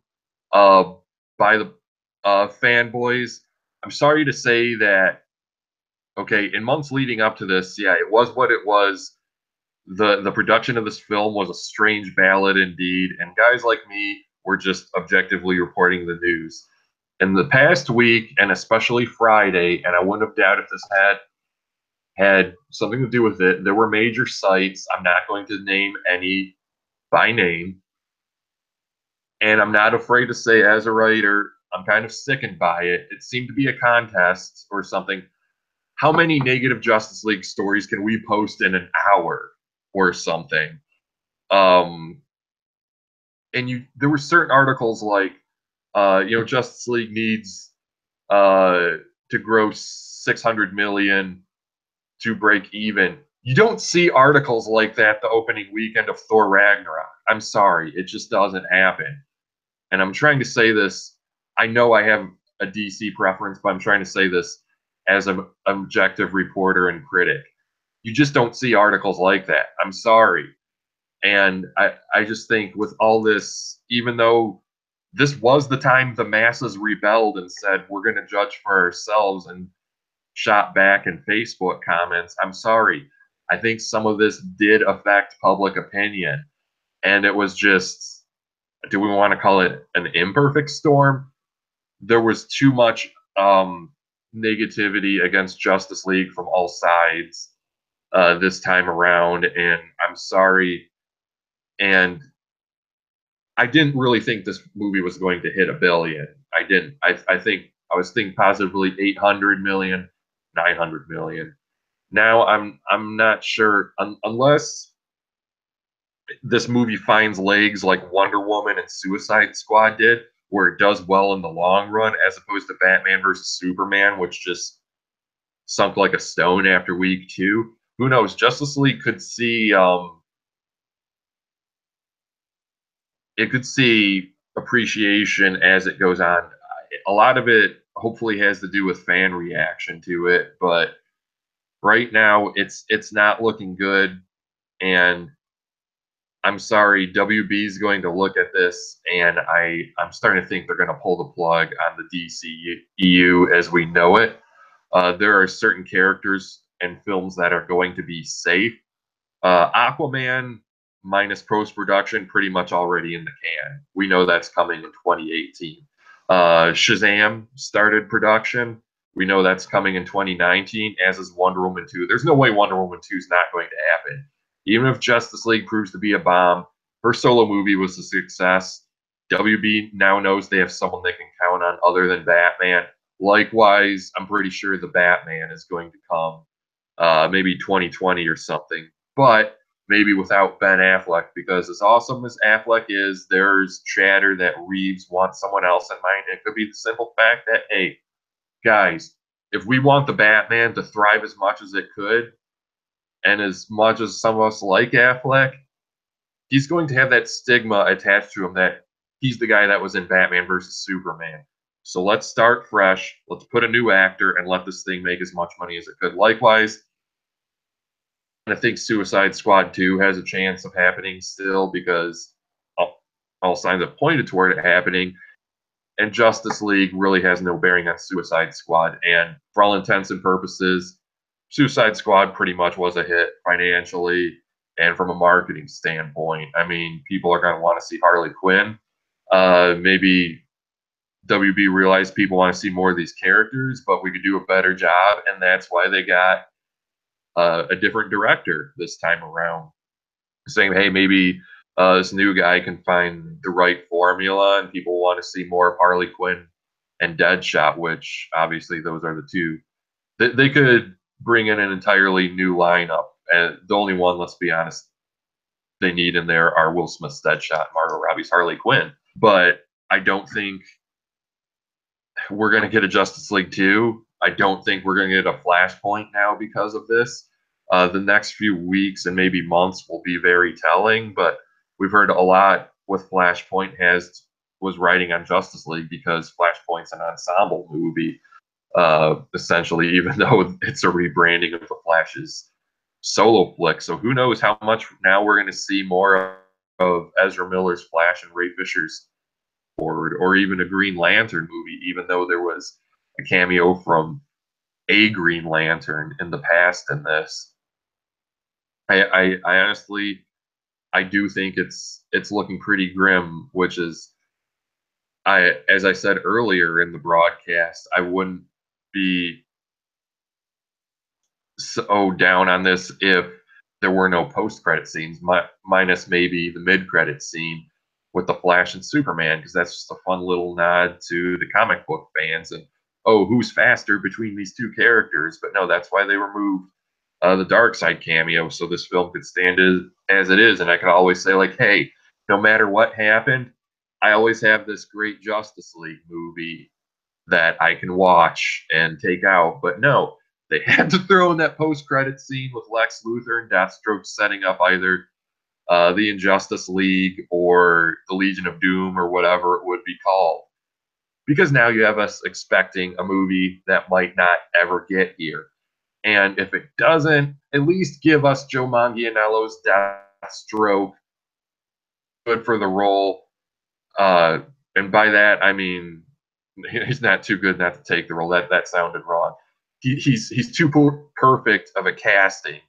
by the fanboys. I'm sorry to say that, okay, in months leading up to this, yeah, it was what it was. The production of this film was a strange ballad indeed, and guys like me were just objectively reporting the news. In the past week, and especially Friday, and I wouldn't have doubted if this had something to do with it, there were major sites, I'm not going to name any by name. And I'm not afraid to say, as a writer, I'm kind of sickened by it. It seemed to be a contest or something. How many negative Justice League stories can we post in an hour or something? And there were certain articles like, Justice League needs to gross 600 million to break even. You don't see articles like that the opening weekend of Thor Ragnarok. I'm sorry, it just doesn't happen. And I'm trying to say this. I know I have a DC preference, but I'm trying to say this as an objective reporter and critic. You just don't see articles like that. I'm sorry. And I just think with all this, even though this was the time the masses rebelled and said, we're going to judge for ourselves and shot back in Facebook comments, I'm sorry. I think some of this did affect public opinion. And it was just, do we want to call it an imperfect storm? There was too much negativity against Justice League from all sides this time around. And I'm sorry. And I didn't really think this movie was going to hit $1 billion. I didn't. I think I was thinking positively 800 million, 900 million. Now I'm not sure unless this movie finds legs like Wonder Woman and Suicide Squad did, where it does well in the long run, as opposed to Batman versus Superman, which just sunk like a stone after week 2. Who knows? Justice League could see it could see appreciation as it goes on. A lot of it hopefully has to do with fan reaction to it, but right now it's not looking good. And I'm sorry, WB is going to look at this, and I'm starting to think they're going to pull the plug on the DCEU as we know it. There are certain characters and films that are going to be safe. Aquaman minus post production pretty much already in the can. We know that's coming in 2018. Shazam started production. We know that's coming in 2019, as is Wonder Woman 2. There's no way Wonder Woman 2 is not going to happen. Even if Justice League proves to be a bomb, her solo movie was a success. WB now knows they have someone they can count on other than Batman. Likewise, I'm pretty sure the Batman is going to come maybe 2020 or something, but maybe without Ben Affleck, because as awesome as Affleck is, there's chatter that Reeves wants someone else in mind. It could be the simple fact that, hey, guys, if we want the Batman to thrive as much as it could, and as much as some of us like Affleck, he's going to have that stigma attached to him that he's the guy that was in Batman versus Superman. So let's start fresh. Let's put a new actor and let this thing make as much money as it could. Likewise, I think Suicide Squad 2 has a chance of happening still because all signs have pointed toward it happening. And Justice League really has no bearing on Suicide Squad. And for all intents and purposes, Suicide Squad pretty much was a hit financially and from a marketing standpoint. I mean, people are going to want to see Harley Quinn. Maybe WB realized people want to see more of these characters, but we could do a better job. And that's why they got a different director this time around, saying, hey, maybe this new guy can find the right formula, and people want to see more of Harley Quinn and Deadshot, which obviously those are the two. They could bring in an entirely new lineup, and the only one, let's be honest, they need in there are Will Smith's Deadshot, Margot Robbie's Harley Quinn. But I don't think we're going to get a Justice League 2. I don't think we're going to get a Flashpoint now because of this. The next few weeks and maybe months will be very telling, but we've heard a lot with Flashpoint was writing on Justice League because Flashpoint's an ensemble movie, essentially, even though it's a rebranding of the Flash's solo flick. So who knows how much now we're going to see more of Ezra Miller's Flash and Ray Fisher's Forward, or even a Green Lantern movie, even though there was a cameo from a Green Lantern in the past in this. I honestly, I do think it's looking pretty grim, which is, as I said earlier in the broadcast, I wouldn't be so down on this if there were no post-credit scenes, minus maybe the mid-credit scene with the Flash and Superman, because that's just a fun little nod to the comic book fans and, oh, who's faster between these two characters? But no, that's why they removed the Dark Side cameo, so this film could stand as it is, and I could always say like, hey, no matter what happened, I always have this great Justice League movie that I can watch and take out. But no, they had to throw in that post-credit scene with Lex Luthor and Deathstroke setting up either the Injustice League or the Legion of Doom or whatever it would be called. Because now you have us expecting a movie that might not ever get here. And if it doesn't, at least give us Joe Manganiello's Deathstroke, good for the role. And by that, I mean, he's not too good not to take the role. That sounded wrong. He's too perfect of a casting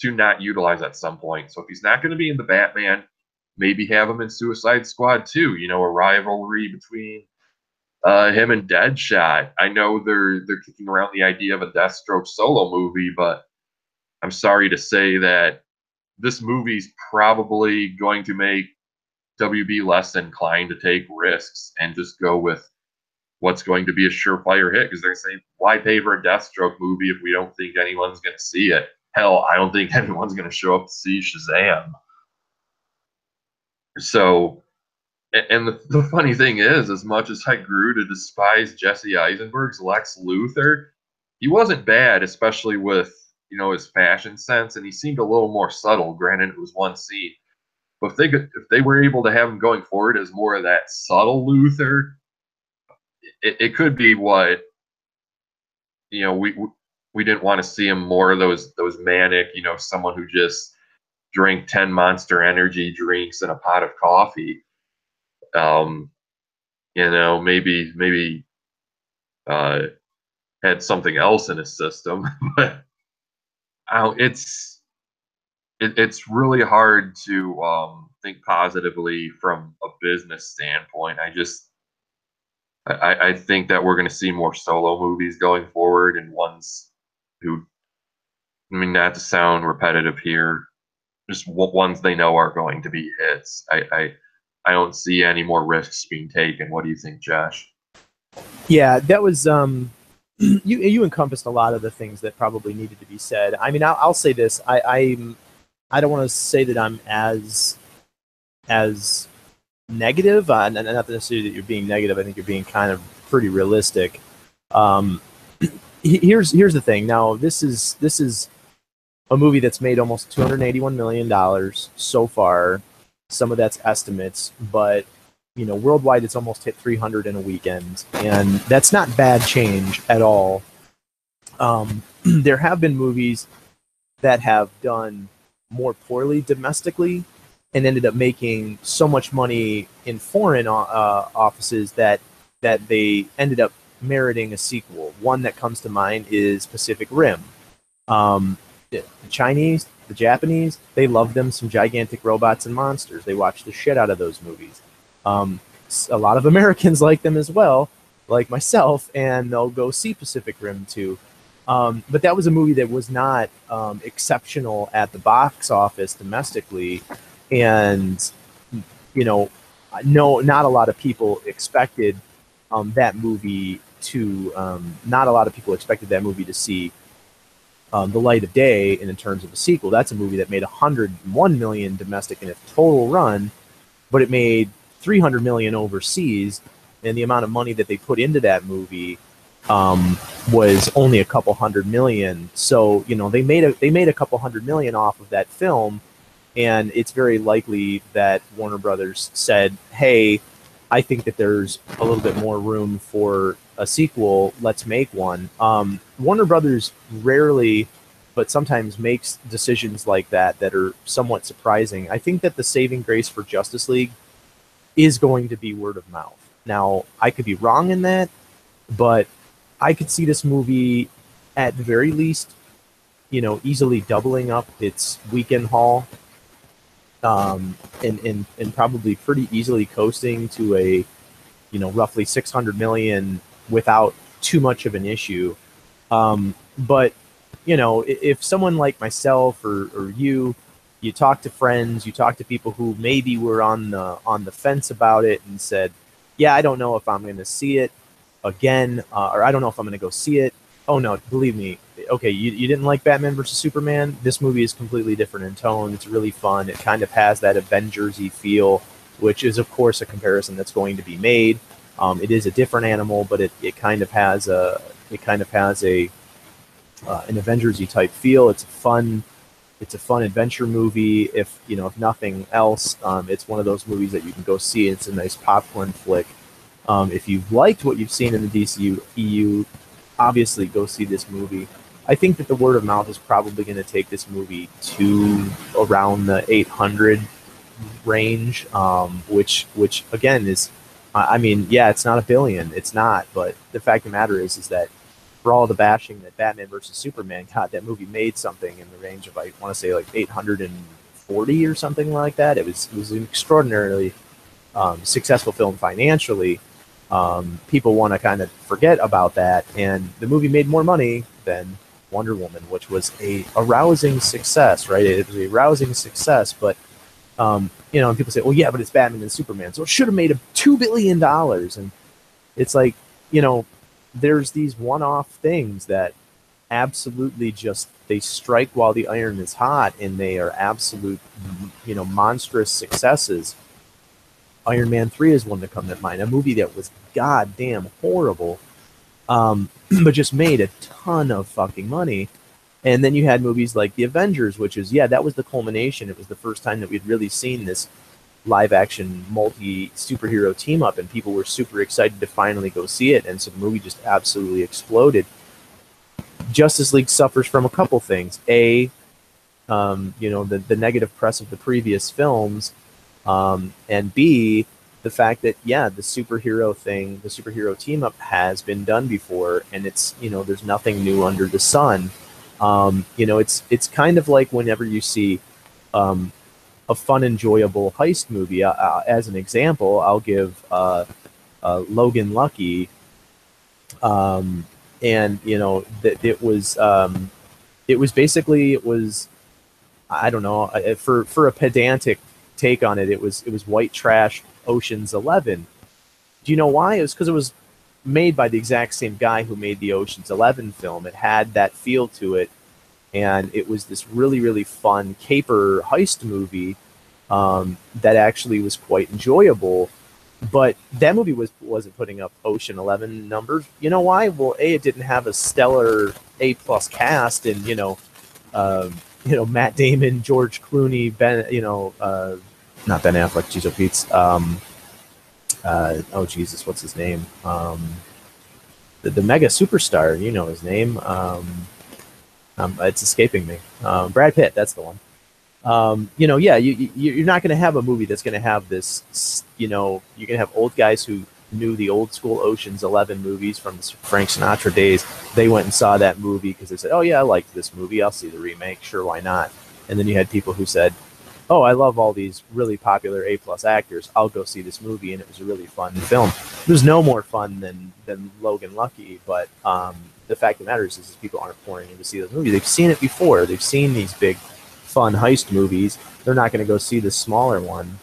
to not utilize at some point. So if he's not going to be in the Batman, maybe have him in Suicide Squad 2. You know, a rivalry between him and Deadshot. I know they're kicking around the idea of a Deathstroke solo movie, but I'm sorry to say that this movie's probably going to make WB less inclined to take risks and just go with what's going to be a surefire hit, because they're saying, why pay for a Deathstroke movie if we don't think anyone's going to see it? Hell, I don't think anyone's going to show up to see Shazam. So, and the funny thing is, as much as I grew to despise Jesse Eisenberg's Lex Luthor, he wasn't bad, especially with, you know, his fashion sense, and he seemed a little more subtle. Granted, it was one scene. But if they were able to have him going forward as more of that subtle Luthor, it could be what, you know, we didn't want to see him more of those manic, you know, someone who just drank 10 Monster Energy drinks and a pot of coffee. You know, maybe had something else in his system, but it's really hard to think positively from a business standpoint. I think that we're going to see more solo movies going forward, and ones who, I mean, not to sound repetitive here, just ones they know are going to be hits. I don't see any more risks being taken. What do you think, Josh? Yeah, that was you encompassed a lot of the things that probably needed to be said. I mean, I'll say this: I don't want to say that I'm as negative, and not necessarily that you're being negative. I think you're being kind of pretty realistic. Here's the thing. Now, this is a movie that's made almost $281 million so far. Some of that's estimates, but you know, worldwide it's almost hit 300 in a weekend, and that's not bad change at all. There have been movies that have done more poorly domestically and ended up making so much money in foreign offices that they ended up meriting a sequel. One that comes to mind is Pacific Rim. The Chinese, the Japanese, they love them some gigantic robots and monsters. They watch the shit out of those movies. A lot of Americans like them as well, like myself, and they'll go see Pacific Rim 2. But that was a movie that was not exceptional at the box office domestically, and you know, no, not a lot of people expected that movie to. Not a lot of people expected that movie to see the light of day. And in terms of a sequel, that's a movie that made 101 million domestic in its total run, but it made 300 million overseas, and the amount of money that they put into that movie was only a couple hundred million. So you know, they made a couple hundred million off of that film, and it's very likely that Warner Brothers said, "Hey, I think that there's a little bit more room for a sequel. Let's make one." Warner Brothers rarely, but sometimes makes decisions like that are somewhat surprising. I think that the saving grace for Justice League is going to be word of mouth. Now, I could be wrong in that, but I could see this movie at the very least, you know, easily doubling up its weekend haul, and probably pretty easily coasting to a, you know, roughly 600 million without too much of an issue. But if someone like myself or you talk to friends, you talk to people who maybe were on the fence about it and said, yeah, I don't know if I'm going to see it again, or I don't know if I'm going to go see it. Oh no, believe me. Okay, you didn't like Batman versus Superman. This movie is completely different in tone. It's really fun. It kind of has that Avengers-y feel, which is of course a comparison that's going to be made. It is a different animal, but it kind of has a an Avengers-y type feel. It's a fun adventure movie. If nothing else, it's one of those movies that you can go see. It's a nice popcorn flick. If you've liked what you've seen in the DCU EU, obviously go see this movie. I think that the word of mouth is probably going to take this movie to around the 800 range, which again is, I mean, yeah, it's not a billion, it's not, but the fact of the matter is that for all the bashing that Batman versus Superman got, that movie made something in the range of, I want to say, like 840 or something like that. It was an extraordinarily successful film financially. People want to kind of forget about that, and the movie made more money than Wonder Woman, which was a rousing success, right? It was a rousing success, but and people say, well, yeah, but it's Batman and Superman, so it should have made $2 billion. And it's like, there's these one-off things that absolutely just, they strike while the iron is hot, and they are absolute, monstrous successes. Iron Man 3 is one to come to mind, a movie that was goddamn horrible, but just made a ton of fucking money. And then you had movies like The Avengers, which is, yeah, that was the culmination. It was the first time that we'd really seen this live action multi superhero team up, and people were super excited to finally go see it. And so the movie just absolutely exploded. Justice League suffers from a couple things. The negative press of the previous films, and B, the fact that, yeah, the superhero team up has been done before, and it's, there's nothing new under the sun. It's kind of like whenever you see a fun, enjoyable heist movie. As an example, I'll give Logan Lucky, and that it was I don't know, for a pedantic take on it, it was white trash Ocean's 11. Do you know why? It was because it was made by the exact same guy who made the Ocean's 11 film. It had that feel to it, and it was this really, really fun caper heist movie that actually was quite enjoyable. But that movie wasn't putting up Ocean 11 numbers. You know why? Well, A, it didn't have a stellar A+ cast, and Matt Damon, George Clooney, not Ben Affleck, jeez, Pete's. Oh Jesus, what's his name? The mega superstar, you know his name. It's escaping me. Brad Pitt, that's the one. Yeah, you're not going to have a movie that's going to have this. You're going to have old guys who knew the old school Ocean's 11 movies from the Frank Sinatra days. They went and saw that movie because they said, "Oh yeah, I liked this movie. I'll see the remake. Sure, why not?" And then you had people who said, "Oh, I love all these really popular A+ actors. I'll go see this movie," and it was a really fun film. There's no more fun than Logan Lucky, but the fact of the matter is people aren't pouring in to see those movies. They've seen it before. They've seen these big, fun heist movies. They're not going to go see the smaller one.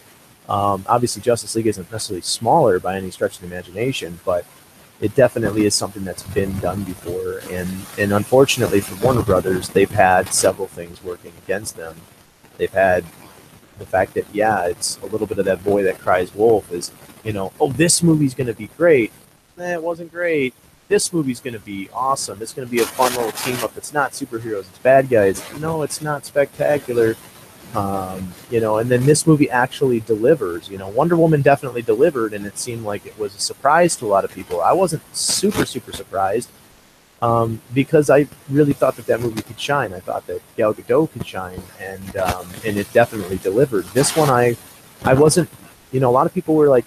Obviously, Justice League isn't necessarily smaller by any stretch of the imagination, but it definitely is something that's been done before. And unfortunately for Warner Brothers, they've had several things working against them. They've had the fact that, yeah, it's a little bit of that boy that cries wolf is, oh, this movie's going to be great. It wasn't great. This movie's going to be awesome. It's going to be a fun little team up. It's not superheroes. It's bad guys. No, it's not spectacular. And then this movie actually delivers. Wonder Woman definitely delivered, and it seemed like it was a surprise to a lot of people. I wasn't super, super surprised because I really thought that movie could shine. I thought that Gal Gadot could shine, and it definitely delivered. This one, I wasn't, a lot of people were like,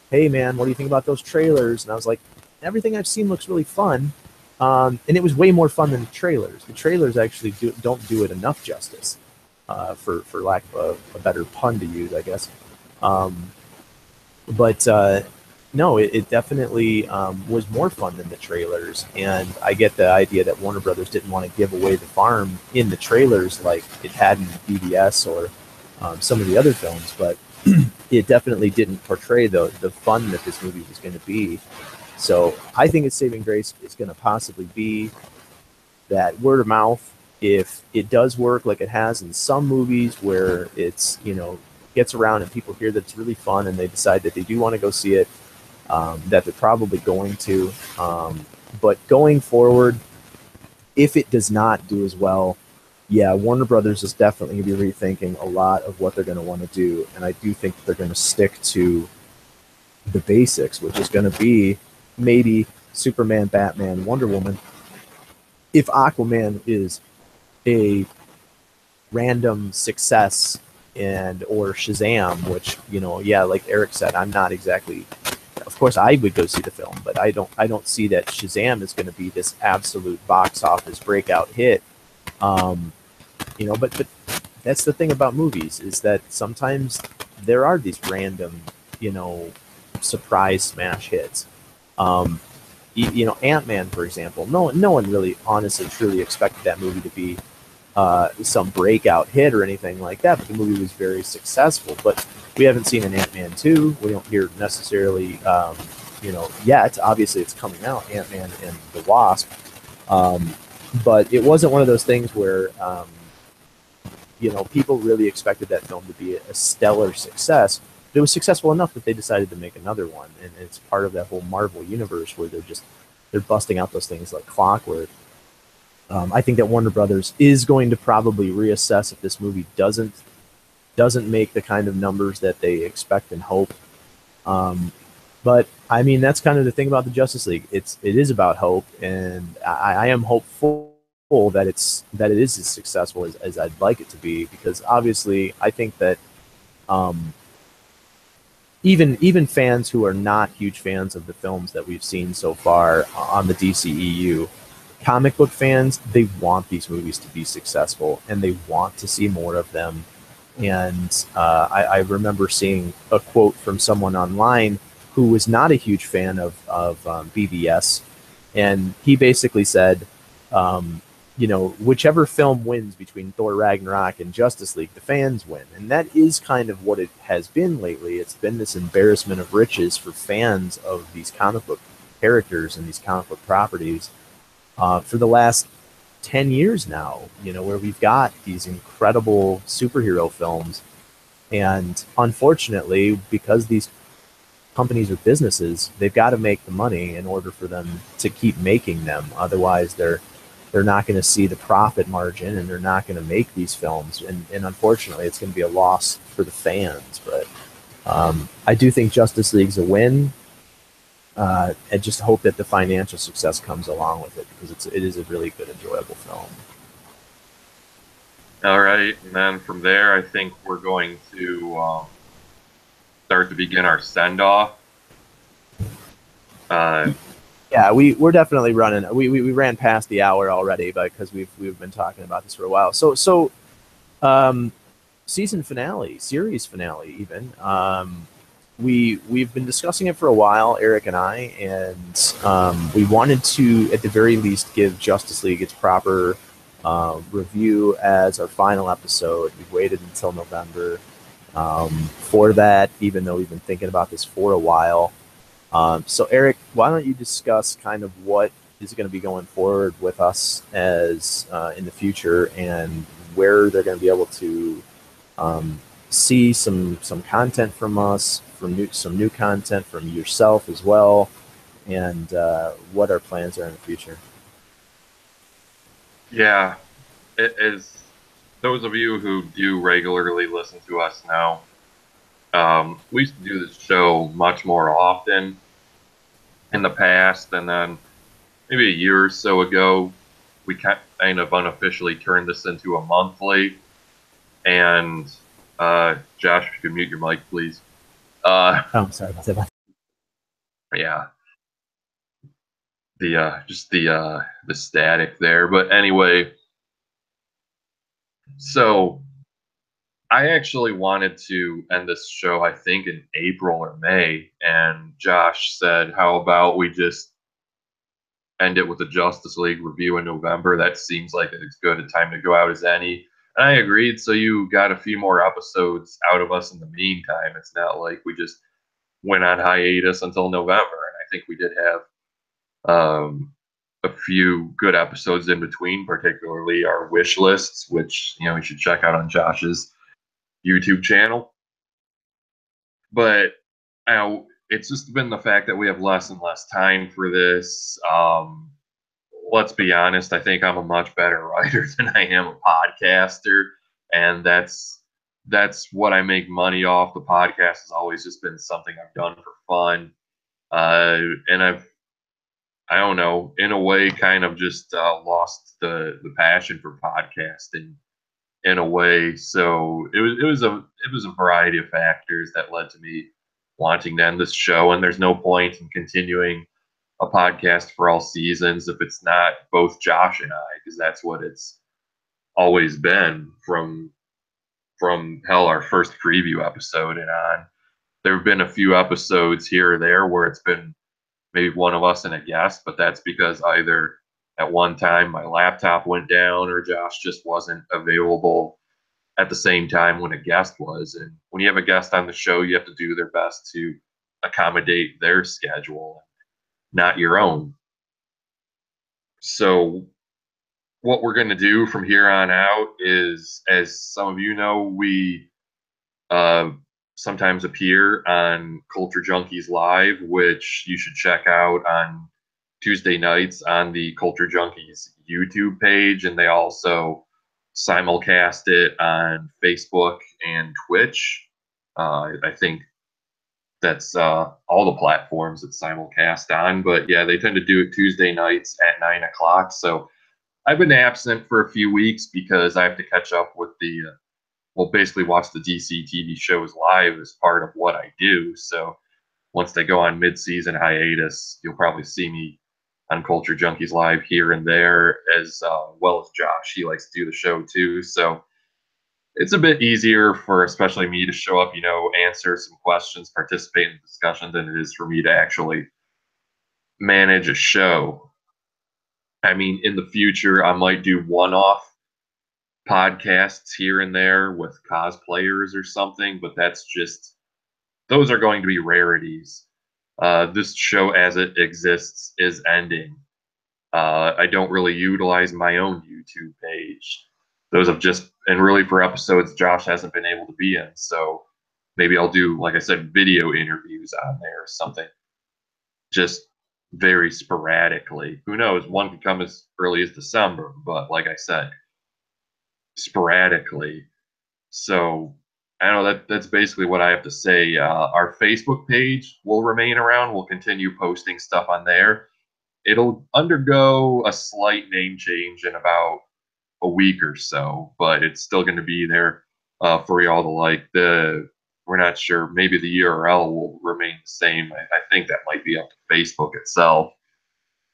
"Hey, man, what do you think about those trailers?" And I was like, everything I've seen looks really fun. And it was way more fun than the trailers. The trailers actually don't do it enough justice, for lack of a better pun to use, I guess. But no, it definitely was more fun than the trailers, and I get the idea that Warner Brothers didn't want to give away the farm in the trailers like it had in BBS or some of the other films, but it definitely didn't portray the fun that this movie was going to be. So I think its saving grace is going to possibly be that word of mouth. If it does work like it has in some movies where it's, gets around and people hear that it's really fun and they decide that they do want to go see it, that they're probably going to. But going forward, if it does not do as well, yeah, Warner Brothers is definitely going to be rethinking a lot of what they're going to want to do. And I do think that they're going to stick to the basics, which is going to be maybe Superman, Batman, Wonder Woman. If Aquaman is a random success and or Shazam, which, yeah, like Eric said, I'm not exactly, of course I would go see the film, but I don't see that Shazam is going to be this absolute box office breakout hit. um but that's the thing about movies, is that sometimes there are these random, you know surprise smash hits. um Ant-Man, for example, no one really honestly truly expected that movie to be some breakout hit or anything like that, but the movie was very successful. But we haven't seen an Ant-Man 2. We don't hear necessarily, yet. Obviously, it's coming out, Ant-Man and the Wasp. Um, but it wasn't one of those things where, people really expected that film to be a stellar success. But it was successful enough that they decided to make another one. And it's part of that whole Marvel universe where they're busting out those things like clockwork. I think that Warner Brothers is going to probably reassess if this movie doesn't make the kind of numbers that they expect and hope. Um, but I mean, that's kind of the thing about the Justice League. It is about hope, and I am hopeful that it is as successful as I'd like it to be. Because obviously, I think that um, even fans who are not huge fans of the films that we've seen so far on the DCEU, comic book fans, they want these movies to be successful and they want to see more of them. And I remember seeing a quote from someone online who was not a huge fan of BBS, and he basically said, whichever film wins between Thor Ragnarok and Justice League, the fans win. And that is kind of what it has been lately. It's been this embarrassment of riches for fans of these comic book characters and these comic book properties for the last 10 years now, where we've got these incredible superhero films. And unfortunately, because these companies are businesses, they've got to make the money in order for them to keep making them. Otherwise, they're not going to see the profit margin and they're not going to make these films. And unfortunately, it's going to be a loss for the fans. But I do think Justice League's a win. I just hope that the financial success comes along with it, because it is a really good, enjoyable film. All right, and then from there, I think we're going to start to begin our send off. Yeah, we're definitely running. We ran past the hour already, but because we've been talking about this for a while. So season finale, series finale, even. We've been discussing it for a while, Eric and I, and we wanted to, at the very least, give Justice League its proper review as our final episode. We've waited until November for that, even though we've been thinking about this for a while. So, Eric, why don't you discuss kind of what is going to be going forward with us as in the future, and where they're going to be able to see some content from us, some new content from yourself as well, and what our plans are in the future. Yeah, as those of you who do regularly listen to us know, we used to do this show much more often in the past, and then maybe a year or so ago, we kind of unofficially turned this into a monthly. And Josh, if you could mute your mic, please. Sorry about that. Yeah, just the static there. But anyway, so I actually wanted to end this show, I think, in April or May, and Josh said, "How about we just end it with the Justice League review in November? That seems like as good a time to go out as any." And I agreed. So you got a few more episodes out of us in the meantime. It's not like we just went on hiatus until November, and I think we did have a few good episodes in between, particularly our wish lists, which you should check out on Josh's YouTube channel. But it's just been the fact that we have less and less time for this. Let's be honest, I think I'm a much better writer than I am a podcaster, and that's what I make money off. The podcast has always just been something I've done for fun, and I don't know, in a way, kind of just lost the passion for podcasting in a way. So it was a variety of factors that led to me wanting to end this show. And there's no point in continuing a podcast for all seasons if it's not both Josh and I, because that's what it's always been from hell our first preview episode and on. There have been a few episodes here or there where it's been maybe one of us and a guest, but that's because either at one time my laptop went down or Josh just wasn't available at the same time when a guest was. And when you have a guest on the show, you have to do their best to accommodate their schedule, not your own. So what we're going to do from here on out is, as some of you know, we uh, sometimes appear on Culture Junkies Live, which you should check out on Tuesday nights on the Culture Junkies YouTube page. And they also simulcast it on Facebook and Twitch. I think that's all the platforms it's simulcast on. But yeah, they tend to do it Tuesday nights at 9 o'clock. So I've been absent for a few weeks because I have to catch up with basically watch the DC TV shows live as part of what I do. So once they go on mid-season hiatus, you'll probably see me on Culture Junkies Live here and there, as well as Josh. He likes to do the show too. So it's a bit easier for especially me to show up, answer some questions, participate in the discussion than it is for me to actually manage a show. I mean, in the future, I might do one-off podcasts here and there with cosplayers or something, but those are going to be rarities. This show as it exists is ending. I don't really utilize my own YouTube page. Those have and really for episodes Josh hasn't been able to be in. So maybe I'll do, like I said, video interviews on there or something. Just very sporadically. Who knows? One could come as early as December, but like I said, sporadically. So I don't know, that's basically what I have to say. Our Facebook page will remain around. We'll continue posting stuff on there. It'll undergo a slight name change in about a week or so, but it's still going to be there for y'all to like. We're not sure. Maybe the URL will remain the same. I think that might be up to Facebook itself,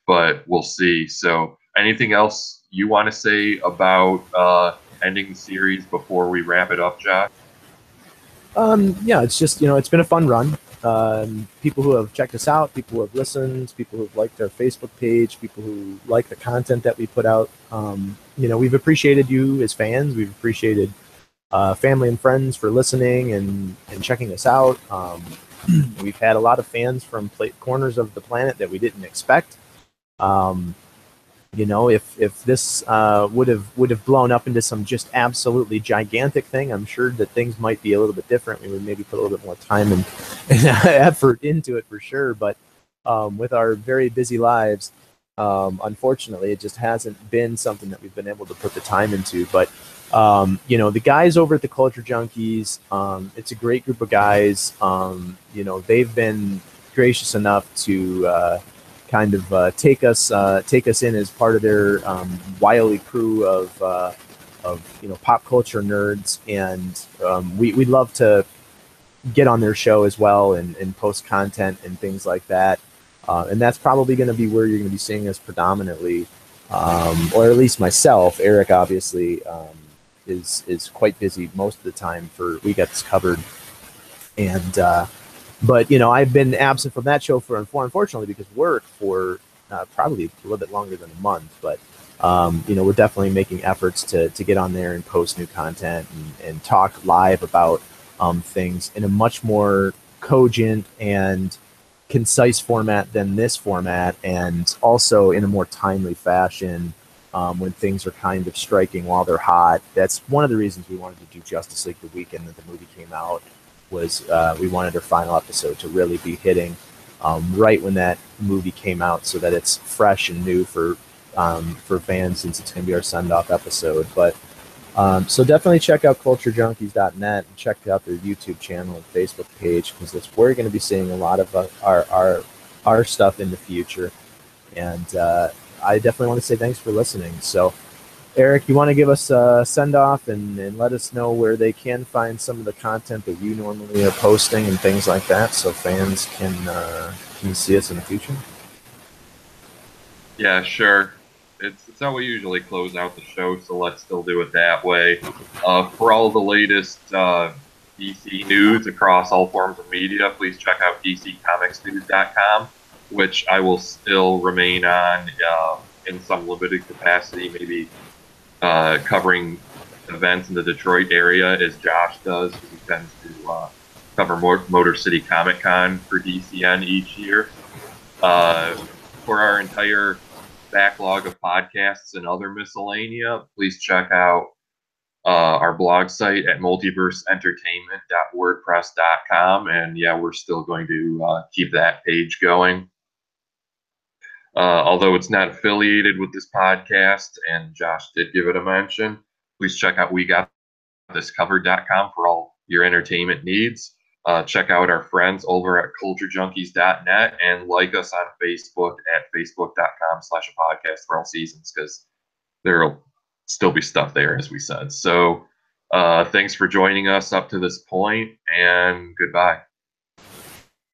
but we'll see. So anything else you want to say about ending the series before we wrap it up, Josh? Yeah, it's just, it's been a fun run. People who have checked us out, people who have listened, people who have liked our Facebook page, people who like the content that we put out. We've appreciated you as fans. We've appreciated family and friends for listening and checking us out. We've had a lot of fans from corners of the planet that we didn't expect. If this would have blown up into some just absolutely gigantic thing, I'm sure that things might be a little bit different. We would maybe put a little bit more time and effort into it for sure. But with our very busy lives, unfortunately, it just hasn't been something that we've been able to put the time into. But the guys over at the Culture Junkies, it's a great group of guys. They've been gracious enough to kind of take us in as part of their wily crew of pop culture nerds, and we'd love to get on their show as well and post content and things like that. And that's probably going to be where you're going to be seeing us predominantly, or at least myself. Eric obviously is quite busy most of the time for We Got This Covered. And but I've been absent from that show for unfortunately because work for probably a little bit longer than a month. But we're definitely making efforts to get on there and post new content and talk live about things in a much more cogent and concise format than this format, and also in a more timely fashion when things are kind of striking while they're hot. That's one of the reasons we wanted to do Justice League the weekend that the movie came out, was we wanted our final episode to really be hitting right when that movie came out, so that it's fresh and new for fans, since it's going to be our send-off episode. But so definitely check out culturejunkies.net and check out their YouTube channel and Facebook page, because that's where you're going to be seeing a lot of our stuff in the future. And I definitely want to say thanks for listening. So, Eric, you want to give us a send-off and let us know where they can find some of the content that you normally are posting and things like that, so fans can see us in the future? Yeah, sure. It's how we usually close out the show, so let's still do it that way. For all the latest DC news across all forms of media, please check out DCComicsNews.com, which I will still remain on in some limited capacity, maybe covering events in the Detroit area, as Josh does, because he tends to cover Motor City Comic Con for DCN each year. For our entire backlog of podcasts and other miscellanea, please check out our blog site at multiverseentertainment.wordpress.com. And yeah, we're still going to keep that page going. Although it's not affiliated with this podcast, and Josh did give it a mention, please check out WeGotThisCovered.com for all your entertainment needs. Check out our friends over at culturejunkies.net and like us on Facebook at facebook.com/a-podcast for all seasons, because there'll still be stuff there, as we said. So thanks for joining us up to this point, and goodbye.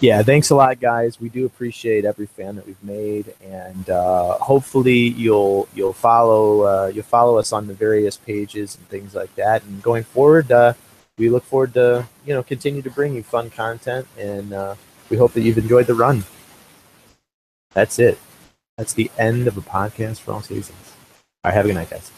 Yeah, thanks a lot, guys. We do appreciate every fan that we've made, and hopefully you'll follow us on the various pages and things like that. And going forward, we look forward to continue to bring you fun content, and we hope that you've enjoyed the run. That's it. That's the end of a podcast for all seasons. All right, have a good night, guys.